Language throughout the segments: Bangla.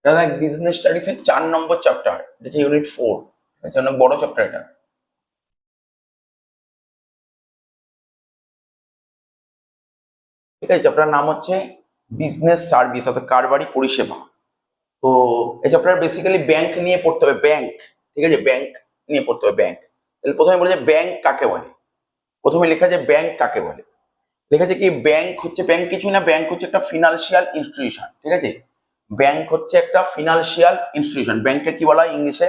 দাদা বিজনেস স্টাডিজ এর 4 নম্বর চ্যাপ্টার, এটা হচ্ছে ইউনিট 4। এটা অনেক বড় চ্যাপ্টার এটা। ঠিক আছে, চ্যাপ্টার নাম হচ্ছে বিজনেস সার্ভিস অর্থাৎ কারবারি পরিষেবা। তো এই চ্যাপ্টার বেসিক্যালি ব্যাংক নিয়ে পড়তে হবে, ব্যাংক। ঠিক আছে, ব্যাংক নিয়ে পড়তে হবে, ব্যাংক। তাহলে প্রথমে বলে যে ব্যাংক কাকে বলে। প্রথমে লেখা আছে ব্যাংক কাকে বলে। লেখা আছে কি ব্যাংক হচ্ছে, ব্যাংক কিছুই না, ব্যাংক হচ্ছে একটা ফিনান্সিয়াল ইনস্টিটিউশন। ঠিক আছে, ব্যাংক হচ্ছে একটা ফিনান্সিয়াল ইনস্টিটিউশন। ব্যাংককে কি বলা হয় ইংলিশে?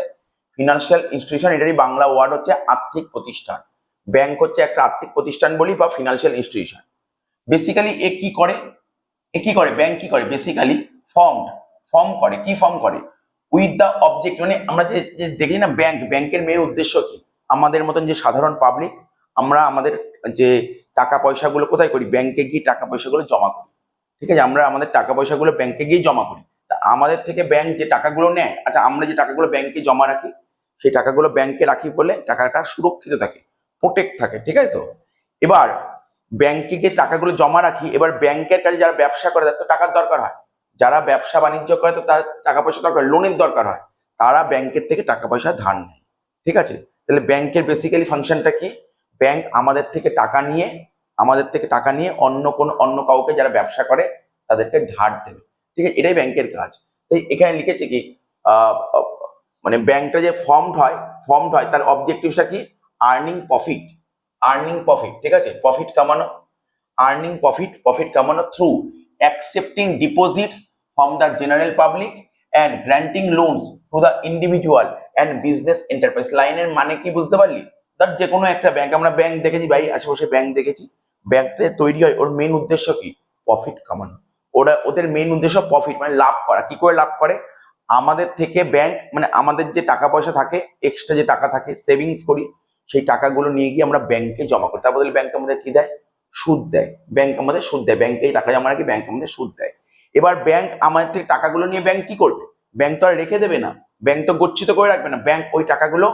Financial institution. এটারই বাংলা ওয়ার্ড হচ্ছে আর্থিক প্রতিষ্ঠান। ব্যাংক হচ্ছে একটা আর্থিক প্রতিষ্ঠান বলি বা ফিনান্সিয়াল ইনস্টিটিউশন। বেসিক্যালি এ কি করে, ব্যাংক কি করে বেসিক্যালি? ফর্ম ফর্ম করে। কি ফর্ম করে? উইথ দা অবজেক্ট, মানে আমরা যে যে দেখি না ব্যাংক, ব্যাংকের মেন উদ্দেশ্য কি? আমাদের মতন যে সাধারণ পাবলিক, আমরা আমাদের যে টাকা পয়সাগুলো কোথায় করি? ব্যাংকে গিয়ে টাকা পয়সাগুলো জমা করি। ঠিক আছে, আমরা আমাদের টাকা পয়সাগুলো ব্যাংকে গিয়ে জমা করি। তা আমাদের থেকে ব্যাংক যে টাকাগুলো নেয়, আচ্ছা আমরা যে টাকাগুলো ব্যাংকে জমা রাখি, সেই টাকাগুলো ব্যাংকে রাখি বলে টাকাটা সুরক্ষিত থাকে, প্রোটেক্ট থাকে। ঠিক আছে, তো এবার ব্যাংকে গিয়ে টাকাগুলো জমা রাখি, এবার ব্যাংকের কাছে যারা ব্যবসা করে তাদের তো টাকার দরকার হয়। যারা ব্যবসা বাণিজ্য করে তো তার টাকা পয়সা দরকার, লোনের দরকার হয়। তারা ব্যাংকের থেকে টাকা পয়সা ধার নেয়। ঠিক আছে, তাহলে ব্যাংকের বেসিক্যালি ফাংশনটা কি? ব্যাংক আমাদের থেকে টাকা নিয়ে, অন্য কাউকে যারা ব্যবসা করে তাদেরকে ধার দেবে। ঠিক আছে, এটাই ব্যাংকের কাজ। তাই এখানে লিখেছে কি আহ, আহ, মানে ব্যাংকটা যে ফর্মড হয় তার অবজেক্টিভটা কি? Earning profit. ঠিক আছে, প্রফিট কামানো। প্রফিট কামানো through accepting deposits from the general public and granting loans to the individual and business enterprise. লাইনের মানে কি বুঝতে পারলি? ধর যে কোনো একটা ব্যাংক, আমরা ব্যাংক দেখেছি ভাই, আশেপাশে ব্যাংক দেখেছি। ব্যাংকতে তৈরি হয়, ওর মেন উদ্দেশ্য কি? প্রফিট কামানো। ওদের মেন উদ্দেশ্য প্রফিট, মানে লাভ করা। কি করে লাভ করে? আমাদের থেকে ব্যাংক, মানে আমাদের যে টাকা পয়সা থাকে, এক্সট্রা যে টাকা থাকে, সেভিংস করি, সেই টাকাগুলো নিয়ে গিয়ে আমরা ব্যাংকে জমা করি। তার বদলে ব্যাংক আমাদের কি দেয়? সুদ দেয়। ব্যাংক আমাদের সুদ দেয়, ব্যাংকে টাকা জমা রাখি, ব্যাংক আমাদের সুদ দেয়। এবার ব্যাংক আমাদের থেকে টাকাগুলো নিয়ে ব্যাংক কি করবে? ব্যাংক তো আর রেখে দেবে না, ব্যাংক তো গচ্ছিত করে রাখবে না। ব্যাংক ওই টাকাগুলো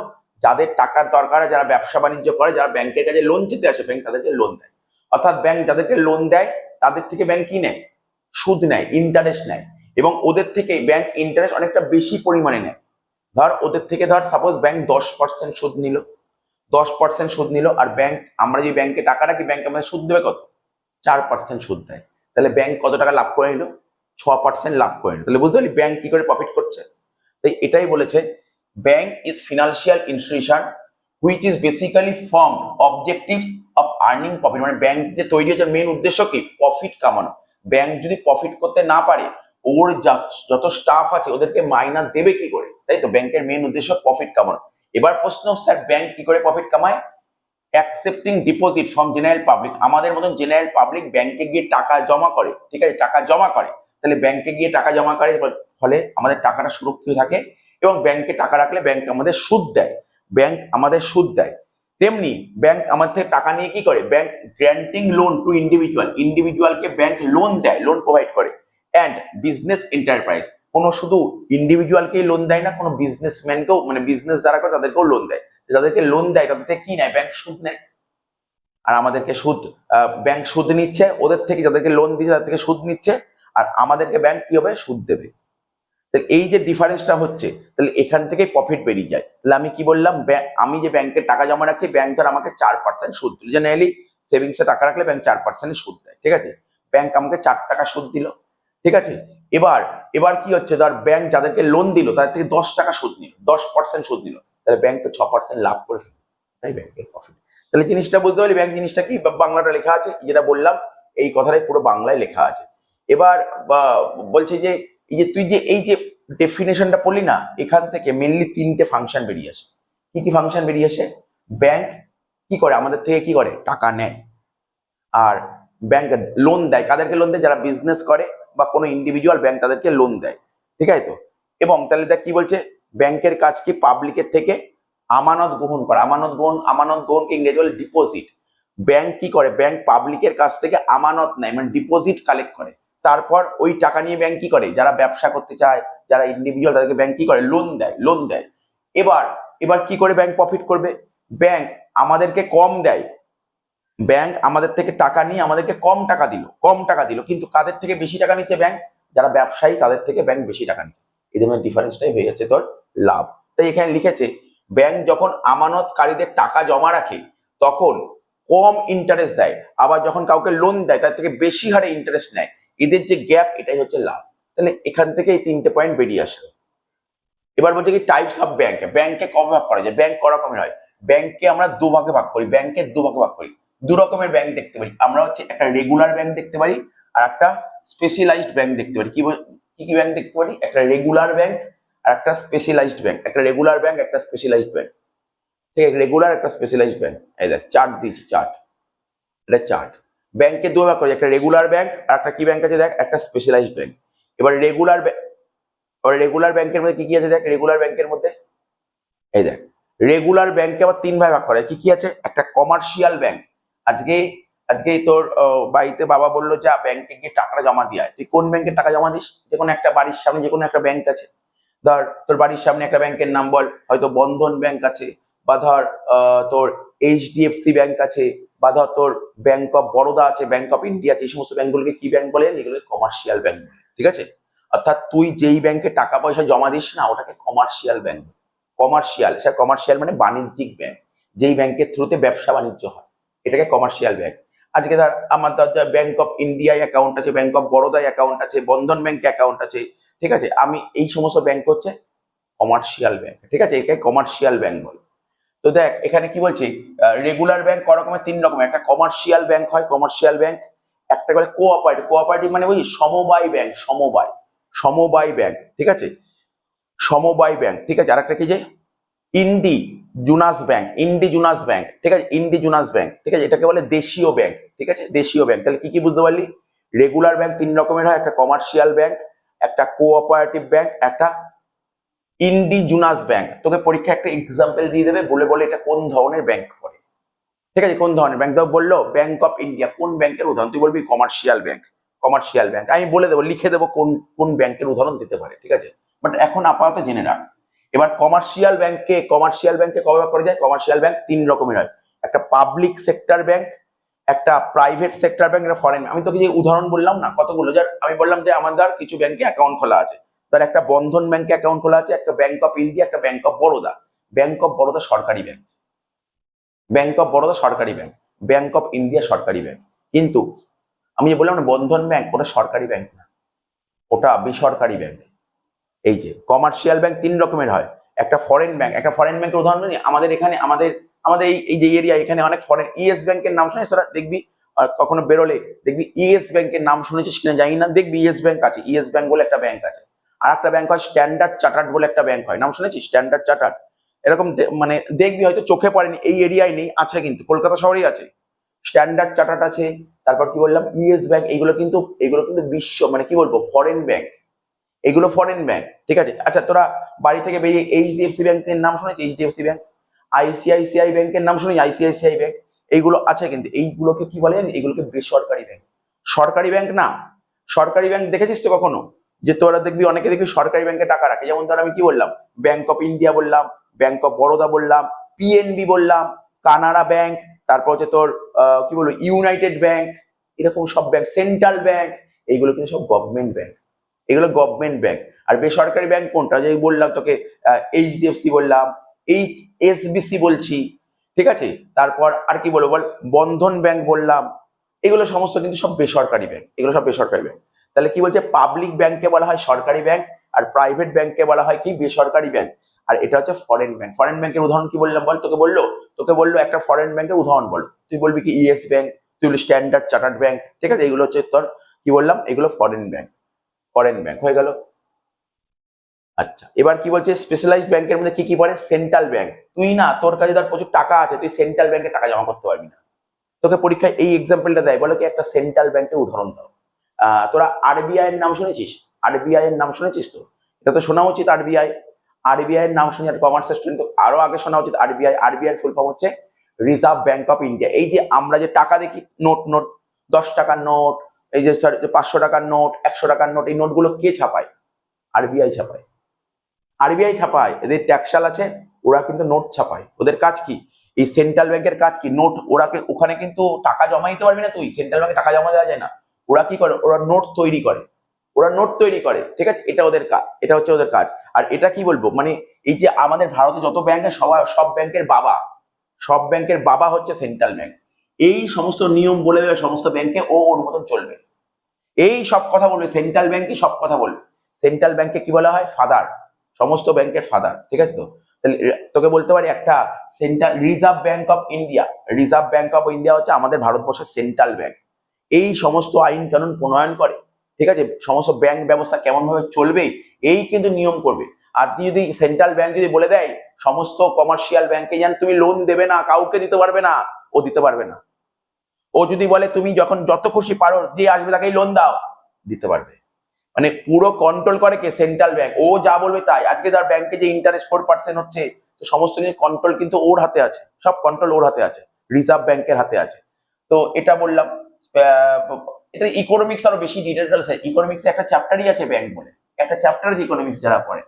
যাদের টাকার দরকার, যারা ব্যবসা বাণিজ্য করে, যারা ব্যাংকের কাছে লোন চেতে আসে, ব্যাংক তাদেরকে লোন দেয়। অর্থাৎ ব্যাংক যাদেরকে লোন দেয় তাদের থেকে ব্যাংক কি নেয়? সুদ নেয়, ইন্টারেস্ট নেয়। এবং ওদের থেকে ব্যাংক ইন্টারেস্ট অনেকটা বেশি পরিমাণে নেয়। ধর ওদের থেকে ধর সাপোজ ব্যাংক 10% সুদ নিল, 10% সুদ নিল, আর ব্যাংক, আমরা যে ব্যাংকে টাকা রাখি, ব্যাংক আমাদের সুদ দেবে কত? 4% সুদ দেয়। তাহলে ব্যাংক কত টাকা লাভ করে নিল? 6% লাভ করে নিল। তাহলে বুঝতে পারলি ব্যাংক কি করে প্রফিট করছে। তাই এটাই বলেছে, bank is financial institution which is basically form objectives of earning profit. মানে ব্যাংক যে তৈরি হচ্ছে মেন উদ্দেশ্য কি? প্রফিট কামানো। ব্যাংক যদি প্রফিট করতে না পারে, ওর যত স্টাফ আছে ওদেরকে মাইনা দেবে কি করে? তাই তো ব্যাংকের মেন উদ্দেশ্য প্রফিট কামানো। এবার প্রশ্ন, স্যার ব্যাংক কি করে প্রফিট কামায়? Accepting deposit from general public. আমাদের মতন জেনারেল পাবলিক ব্যাংকে গিয়ে টাকা জমা করে। ঠিক আছে, টাকা জমা করে। তাহলে ব্যাংকে গিয়ে টাকা জমা করে ফলে আমাদের টাকাটা সুরক্ষিত থাকে, এবং ব্যাংকে টাকা রাখলে ব্যাংক আমাদের সুদ দেয়। তেমনি ব্যাংক আমাদের থেকে টাকা নিয়ে কি করে? ব্যাংক গ্র্যান্টিং লোন টু ইন্ডিভিজুয়ালকে ব্যাংক লোন দেয়, লোন প্রোভাইড করে। অ্যান্ড বিজনেস এন্টারপ্রাইজ, কোনো শুধু ইন্ডিভিজুয়ালকেই লোন দেয় না, কোনো বিজনেসম্যানকেও, মানে বিজনেস যারা করে তাদেরকেও লোন দেয়। যাদেরকে লোন দেয় তাদের থেকে কি নেয়? ব্যাংক সুদ নেয়। আর আমাদেরকে সুদ, ব্যাংক সুদ নিচ্ছে ওদের থেকে, যাদেরকে লোন দিচ্ছে তাদের থেকে সুদ নিচ্ছে, আর আমাদেরকে ব্যাংক কি হবে? সুদ দেবে। তাহলে এই যে ডিফারেন্সটা হচ্ছে, তাহলে এখান থেকে প্রফিট বেরিয়ে যায়। তাহলে আমি কি বললাম? আমি যে ব্যাংকে টাকা জমা রাখছি, ব্যাংক ধর আমাকে 4% সুদ দিল। জেনারেলি সেভিংসে টাকা রাখলে ব্যাংক 4% সুদ দেয়। ঠিক আছে, ব্যাংক আমাকে 4 টাকা সুদ দিল। ঠিক আছে, এবার এবার কি হচ্ছে? ধর ব্যাংক যাদেরকে লোন দিল তাদের থেকে 10 টাকা সুদ নিল, 10% সুদ নিল, তাহলে ব্যাংক তো 6% লাভ করে ফেলবে। তাই ব্যাংকের প্রফিট। তাহলে জিনিসটা বুঝতে পারলি ব্যাংক জিনিসটা কি? বাংলাটা লেখা আছে, যেটা বললাম এই কথাটাই পুরো বাংলায় লেখা আছে। এবার বলছে যে তুই যে এই যে ডেফিনেশনটা পড়লি না, এখান থেকে মেনলি 3টে ফাংশন বেরিয়ে আসে। কি কি ফাংশন বেরিয়ে আসে? ব্যাংক কি করে? আমাদের থেকে কি করে? টাকা নেয়। আর ব্যাংক লোন দেয়। কাদেরকে লোন দেয়? যারা বিজনেস করে বা কোনো ইন্ডিভিজুয়াল, ব্যাংক তাদেরকে লোন দেয়। ঠিক আছে তো? এবং তাহলে দেখ কি বলছে, ব্যাংকের কাজ কি? পাবলিকের থেকে আমানত গ্রহণ করা। আমানত গ্রহণকে ইংরেজি বলে ডিপোজিট। ব্যাংক কি করে? ব্যাংক পাবলিকের কাছ থেকে আমানত নেয়, মানে ডিপোজিট কালেক্ট করে। তারপর ওই টাকা নিয়ে ব্যাংক কি করে? যারা ব্যবসা করতে চায়, যারা ইন্ডিভিজুয়াল, তাদেরকে ব্যাংক কি করে? লোন দেয়। এবার এবার কি করে ব্যাংক প্রফিট করবে? ব্যাংক আমাদেরকে কম দেয়। ব্যাংক আমাদের থেকে টাকা নিয়ে আমাদেরকে কম টাকা দিল, কিন্তু কাদের থেকে বেশি টাকা নিচ্ছে ব্যাংক? যারা ব্যবসায়ী, তাদের থেকে ব্যাংক বেশি টাকা নিচ্ছে। এদের মধ্যে ডিফারেন্সটাই হয়ে যাচ্ছে তোর লাভ। তাই এখানে লিখেছে ব্যাংক যখন আমানতকারীদের টাকা জমা রাখে তখন কম ইন্টারেস্ট দেয়, আবার যখন কাউকে লোন দেয় তার থেকে বেশি হারে ইন্টারেস্ট নেয়, এদের যে গ্যাপ এটাই হচ্ছে লাভ। তাহলে এখান থেকে এই 3টে পয়েন্ট বেরিয়ে আসে। এবার বলছে কি টাইপস অফ ব্যাংক, ব্যাংকে কবে ভাগ করা যায়, ব্যাংক ক রকমের হয়, ব্যাংককে আমরা দুভাগে ভাগ করি, ব্যাংকের দুভাগে ভাগ করি। দু রকমের ব্যাংক দেখতে পারি আমরা, হচ্ছে একটা রেগুলার ব্যাংক দেখতে পারি আর একটা স্পেশালাইজড ব্যাংক দেখতে পারি। কি কি ব্যাংক দেখতে পারি, একটা রেগুলার ব্যাংক আর একটা স্পেশালাইজড ব্যাংক, একটা রেগুলার ব্যাংক একটা স্পেশালাইজড ব্যাংক। ঠিক আছে, রেগুলার একটা স্পেশালাইজড ব্যাংক, এই দেখ চার্ট দিয়েছি, চার্ট, এটা চার্ট। ব্যাংকে দু ভাগ করি, একটা রেগুলার ব্যাংক আর একটা কি ব্যাংক আছে দেখ, একটা স্পেশালাইজড ব্যাংক। এবার রেগুলার ব্যাংকের মধ্যে কি কি আছে দেখ, রেগুলার ব্যাংকের মধ্যে এই দেখ, রেগুলার ব্যাংকে আবার 3 ভাগে ভাগ করা হয়। কি কি আছে, একটা কমার্শিয়াল ব্যাংক। আজকে আজকে তোর বাড়িতে বাবা বললো যা ব্যাংকে গিয়ে টাকাটা জমা দিয়ে আয়, তুই কোন ব্যাংকে টাকা জমা দিস, যে কোনো একটা বাড়ির সামনে যে কোনো একটা ব্যাংক আছে, ধর তোর বাড়ির সামনে একটা ব্যাংকের নাম বল, হয়তো বন্ধন ব্যাংক আছে, বা ধর তোর এইচডিএফসি ব্যাংক আছে, বা ধর তোর ব্যাংক অফ বরোদা আছে, ব্যাংক অফ ইন্ডিয়া আছে। এই সমস্ত ব্যাংকগুলোকে কি ব্যাংক বলে, এগুলো কমার্শিয়াল ব্যাংক, ঠিক আছে। অর্থাৎ তুই যেই ব্যাংকে টাকা পয়সা জমা দিস না, ওটাকে commercial bank. Commercial, sir commercial মানে বাণিজ্যিক ব্যাংক, যেই ব্যাংকের থ্রুতে ব্যবসা বাণিজ্য হয়, এটাকে কমার্শিয়াল ব্যাংক। আজকে ধর আমার ব্যাংক অফ ইন্ডিয়ায় অ্যাকাউন্ট আছে, ব্যাংক অফ বরোদায় অ্যাকাউন্ট আছে, বন্ধন ব্যাংকে অ্যাকাউন্ট আছে, ঠিক আছে। আমি এই সমস্ত ব্যাংক হচ্ছে কমার্শিয়াল ব্যাংক, ঠিক আছে, এটাকে কমার্শিয়াল ব্যাংক বলে। তো দেখ এখানে কি বলছি, রেগুলার ব্যাংক ক রকমের, 3 রকমের, একটা কমার্শিয়াল ব্যাংক হয়, কমার্শিয়াল ব্যাংক, একটা বলে কোঅপারেটিভ, কোঅপারেটিভ মানে ওই সমবায় ব্যাংক, সমবায় ব্যাংক, ঠিক আছে, সমবায় ব্যাংক, ঠিক আছে। আর একটা কি যে ইন্ডিজুনাস ব্যাংক, ঠিক আছে, ইন্ডিজুনাস ব্যাংক, ঠিক আছে, এটাকে বলে দেশীয় ব্যাংক, ঠিক আছে, দেশীয় ব্যাংক। তাহলে কি কি বুঝতে পারলি, রেগুলার ব্যাংক 3 রকমের হয়, একটা কমার্শিয়াল ব্যাংক, একটা কোঅপারেটিভ ব্যাংক, একটা ইন্ডিজুনাস ব্যাংক। তোকে পরীক্ষা একটা এক্সাম্পল দিয়ে দেবে, বলে বলে এটা কোন ধরনের ব্যাংক করে, ঠিক আছে, কোন ধরনের ব্যাংক। তো বললো ব্যাংক অফ ইন্ডিয়া, কোন ব্যাংকের উদাহরণ, তুই বলবি কমার্শিয়াল ব্যাংক, কমার্শিয়াল ব্যাংক। আমি বলে দেবো, লিখে দেবো কোন কোন ব্যাংকের উদাহরণ দিতে পারে, ঠিক আছে, বাট এখন আপাতত জেনে রাখ। এবার কমার্শিয়াল ব্যাংকে কবে ভাগ করা যায়, কমার্শিয়াল ব্যাংক 3 রকমের হয়, একটা পাবলিক সেক্টর ব্যাংক, একটা প্রাইভেট সেক্টর ব্যাংক, একটা ফরেন। আমি তোকে যে উদাহরণ বললাম না কতগুলো, যার আমি বললাম যে আমাদের কিছু ব্যাংকে অ্যাকাউন্ট খোলা আছে, তার একটা বন্ধন ব্যাংকে অ্যাকাউন্ট খোলা আছে, একটা ব্যাংক অফ ইন্ডিয়া, একটা bank of Baroda. Bank of Baroda সরকারি ব্যাংক, ব্যাংক অফ বরোদা সরকারি ব্যাংক, ব্যাংক অফ ইন্ডিয়া সরকারি ব্যাংক। কিন্তু আমি যে বললাম না বন্ধন ব্যাংক, ওটা সরকারি ব্যাংক না, ওটা বেসরকারি ব্যাংক। এই যে কমার্শিয়াল ব্যাংক 3 রকমের হয়, একটা ফরেন ব্যাংক, একটা ফরেন ব্যাংকের উদাহরণ নিই, আমাদের এখানে আমাদের আমাদের এই যে এরিয়া, এখানে অনেক ফরেন, ইয়েস ব্যাংকের নাম শুনেছিস তোরা, দেখবি কখনো বেরোলে দেখবি ইয়েস ব্যাংকের নাম শুনেছিস কিনা জানি না, দেখবি ইয়েস ব্যাংক আছে, ইয়েস ব্যাংক বলে একটা ব্যাংক আছে। আর একটা ব্যাংক হয় স্ট্যান্ডার্ড চার্টার্ড বলে একটা ব্যাংক হয়, নাম শুনেছিস স্ট্যান্ডার্ড চার্টার্ড, এরকম মানে দেখবি হয়তো চোখে পড়েনি, এই এরিয়ায় নেই, আছে কিন্তু কলকাতা শহরেই আছে, স্ট্যান্ডার্ড চার্টার্ড আছে। তারপর কি বললাম, ইয়েস ব্যাংক, এগুলো কিন্তু বিশ্ব মানে কি বলবো ফরেন ব্যাংক, এগুলো ফরেন ব্যাংক, ঠিক আছে। আচ্ছা তোরা বাড়ি থেকে বেরিয়ে এইচডিএফসি ব্যাংকের নাম শুনেছিস, এইচডিএফসি ব্যাংক, আইসিআইসিআই ব্যাংকের নাম শুনেছিস, আইসিআইসিআই ব্যাংক, এইগুলো আছে কিন্তু এইগুলোকে কি বলে জানিস, এগুলোকে বেসরকারি ব্যাংক, সরকারি ব্যাংক না। সরকারি ব্যাংক দেখেছিস তো কখনো, যে তোরা দেখবি অনেকে দেখবি সরকারি ব্যাংকে টাকা রাখে, যেমন ধর আমি কি বললাম, ব্যাংক অফ ইন্ডিয়া বললাম, ব্যাংক অফ বরোদা বললাম, পিএনবি বললাম, কানাড়া ব্যাংক, তারপর হচ্ছে তোর কি বলবো ইউনাইটেড ব্যাংক, এরকম সব ব্যাংক, সেন্ট্রাল ব্যাংক, এইগুলো কিন্তু সব গভর্নমেন্ট ব্যাংক, এগুলো গভর্নমেন্ট ব্যাংক। আর বেসরকারি ব্যাংক কোনটা, যে বললাম তোকে এইচডিএফসি বললাম, এইচএসবিসি বলছি, ঠিক আছে, তারপর আর কি বলবো বল, বন্ধন ব্যাংক বললাম, এগুলো সমস্ত কিন্তু সব বেসরকারি ব্যাংক, এগুলো সব বেসরকারি ব্যাংক। তাহলে কি বলছে, পাবলিক ব্যাংকে বলা হয় সরকারি ব্যাংক, আর প্রাইভেট ব্যাংকে বলা হয় কি বেসরকারি ব্যাংক। আর এটা হচ্ছে ফরেন ব্যাংক। ফরেন ব্যাংকের উদাহরণ কি বললাম বল, তোকে বললো একটা ফরেন ব্যাংকের উদাহরণ বল, তুই বলবি কি ইয়েস ব্যাংক, তুই বলবি স্ট্যান্ডার্ড চার্টার্ড ব্যাংক, ঠিক আছে, এগুলো হচ্ছে তোর কি বললাম, এগুলো ফরেন ব্যাংক, ফরেন ব্যাংক হয়ে গেল। আচ্ছা এবার কি বলছে, স্পেশালাইজড ব্যাংকের মধ্যে কি কি পড়ে, সেন্ট্রাল ব্যাংক। তুই না, তোর কাছে ধর প্রচুর টাকা আছে, তুই সেন্ট্রাল ব্যাংকে টাকা জমা করতে পারবি না, তোকে পরীক্ষায় এই এক্সাম্পলটা দেয়, বলে কি একটা সেন্ট্রাল ব্যাংকের উদাহরণ দাও। তোরা আরবিআই এর নাম শুনেছিস, আরবিআই এর নাম শুনেছিস তো, এটা তো শোনা উচিত, আরবিআই এর নাম শুনে কমার্সের স্টুডেন্ট আরো আগে শোনা উচিত। আরবিআই ফুল ফর্ম হচ্ছে রিজার্ভ ব্যাংক অফ ইন্ডিয়া। এই যে আমরা যে টাকা দেখি, নোট নোট 10 টাকার নোট, এই যে 500 টাকার নোট, 100 টাকার নোট, এই নোটগুলো কে ছাপায়, আরবিআই ছাপায়, আরবিআই ছাপায়, এদের ট্যাক্সাল আছে, ওরা কিন্তু নোট ছাপায়। ওদের কাজ কি, এই সেন্ট্রাল ব্যাংকের কাজ কি, নোট, ওখানে কিন্তু টাকা জমা দিতে পারবি না তুই, সেন্ট্রাল ব্যাংকে টাকা জমা দেওয়া যায় না। ওরা কি করে, ওরা নোট তৈরি করে, ওরা নোট তৈরি করে, ঠিক আছে, এটা ওদের কাজ, এটা হচ্ছে ওদের কাজ। আর এটা কি বলবো, মানে এই যে আমাদের ভারতে যত ব্যাংক আছে সব ব্যাংকের বাবা, সব ব্যাংকের বাবা হচ্ছে সেন্ট্রাল ব্যাংক। এই সমস্ত নিয়ম বলে দেবে সমস্ত ব্যাংকে, ওর মতন চলবে, এই সব কথা বলবে সেন্ট্রাল ব্যাংকই সব কথা বলবে। সেন্ট্রাল ব্যাংকে কি বলা হয়, ফাদার, সমস্ত ব্যাংকের ফাদার, ঠিক আছে। তো তাহলে তোকে বলতে পারি একটা central reserve Bank of India, reserve Bank of India হচ্ছে আমাদের ভারতবর্ষের সেন্ট্রাল ব্যাংক। এই সমস্ত আইন কানুন প্রণয়ন করে, ঠিক আছে, সমস্ত ব্যাংক ব্যবস্থা কেমন ভাবে চলবে এই কিন্তু নিয়ম করবে। আজকে যদি সেন্ট্রাল ব্যাংক যদি বলে দেয় সমস্ত কমার্শিয়াল ব্যাংকে যেন তুমি লোন দেবে না, কাউকে দিতে পারবে না, ও দিতে পারবে না। ও যদি বলে তুমি যখন যত খুশি পারো যে আসবে তাকেই লোন দাও, দিতে পারবে। মানে পুরো কন্ট্রোল করে কে, সেন্ট্রাল ব্যাংক। ও যা বলবে তাই। আজকে তার ব্যাংকে যে ইন্টারেস্ট 4% হচ্ছে, তো সমস্ত কিছু কন্ট্রোল কিন্তু ওর হাতে আছে, সব কন্ট্রোল ওর হাতে আছে, রিজার্ভ ব্যাংকের হাতে আছে। তো এটা বললাম। এটা ইকোনমিক্স আরো বেশি ডিটেলস। ইকোনমিক্স একটা চ্যাপ্টারই আছে ব্যাংক বলে, একটা চ্যাপ্টার আছে ইকোনমিক্স যারা পড়ে,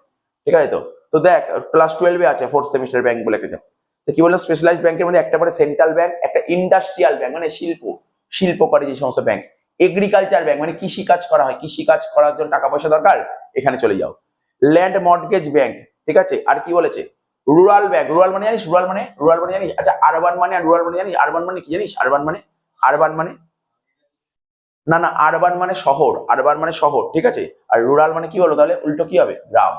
ঠিক আছে। তো তো দেখ ক্লাস 12 আছে 4th সেমিস্টার ব্যাংক বলে একটা। তো কি বললাম, স্পেশালাইজড ব্যাংকের মধ্যে একটা পড়ে সেন্ট্রাল ব্যাংক, একটা ইন্ডাস্ট্রিয়াল ব্যাংক মানে শিল্প করে যে সমস্ত ব্যাংক, এগ্রিকালচার ব্যাংক মানে কৃষি কাজ করা হয়, কৃষি কাজ করার জন্য টাকা পয়সা দরকার, এখানে চলে যাও। ল্যান্ড মর্টগেজ ব্যাংক, ঠিক আছে। আর কি বলেছে, রুরাল ব্যাংক, রুরাল মানে জানিস, রুরাল মানে জানিস, আচ্ছা আরবান মানে আর রুরাল মানে জানিস, আরবান মানে কি জানিস, আরবান মানে না না, আরবান মানে শহর, আরবান মানে শহর, ঠিক আছে। আর রুরাল মানে কি হলো, তাহলে উল্টো কি হবে, গ্রাম,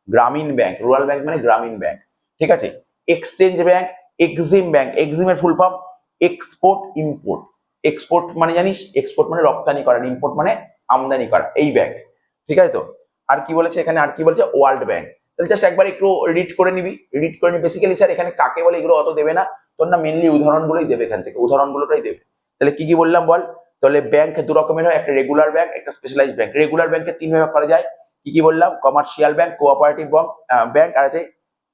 গ্রামীণ ব্যাংক। রুরাল ব্যাংক মানে গ্রামীণ ব্যাংক, ঠিক আছে। এক্সচেঞ্জ ব্যাংক, এক্সিম ব্যাংক, এক্সিমের full form export import. Export মানে জানিস, এক্সপোর্ট মানে রপ্তানি করা, ইম্পোর্ট মানে আমদানি করা, এই ব্যাংক, ঠিক আছে। তো আর কি বলেছে এখানে, আর কি বলছে, ওয়ার্ল্ড ব্যাংক। তাহলে জাস্ট একবার একটু রিড করে নিবি, বেসিক্যালি স্যার এখানে কাকে বলে এগুলো অত দেবে না, তোর না মেনলি উদাহরণগুলোই দেবে, এখান থেকে উদাহরণগুলোটাই দেবে। তাহলে কি কি বললাম বল। তাহলে ব্যাংক দু রকমের হয়, একটা রেগুলার ব্যাংক, একটা স্পেশালাইজড ব্যাংক। রেগুলার ব্যাংকে তিন ভাবে করা যায়, কি কি বললাম, কমার্শিয়াল ব্যাংক, কোঅপারেটিভ ব্যাংক, আর আছে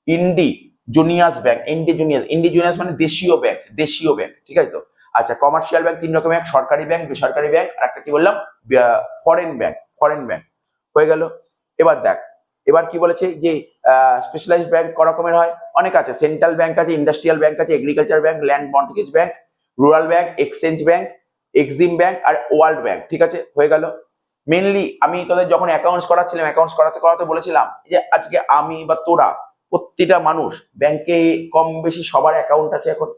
ইন্ডিজুনিয়াস ব্যাংক। ইন্ডিজুনিয়াস মানে দেশীয় ব্যাংক, দেশীয় ব্যাংক, ঠিক আছে। তো আচ্ছা, কমার্শিয়াল ব্যাংক তিন রকমের, সরকারি ব্যাংক, বেসরকারি ব্যাংক, আর একটা কি বললাম, ফরেন ব্যাংক, হয়ে গেল। এবার দেখ, এবার কি বলেছে যে স্পেশালাইজড ব্যাংক ক রকমের হয়, অনেক আছে। সেন্ট্রাল ব্যাংক আছে, ইন্ডাস্ট্রিয়াল ব্যাংক আছে, agriculture bank, land mortgage bank, rural bank, exchange bank, Exim bank, আর ওয়ার্ল্ড ব্যাংক, ঠিক আছে, হয়ে গেল। মেনলি আমি তোদের যখন অ্যাকাউন্টস করাচ্ছিলাম, অ্যাকাউন্টস করাতে করাতে বলেছিলাম যে আজকে আমি বা তোরা প্রত্যেকটা মানুষ ব্যাংকে কম বেশি সবার অ্যাকাউন্ট আছে, এখন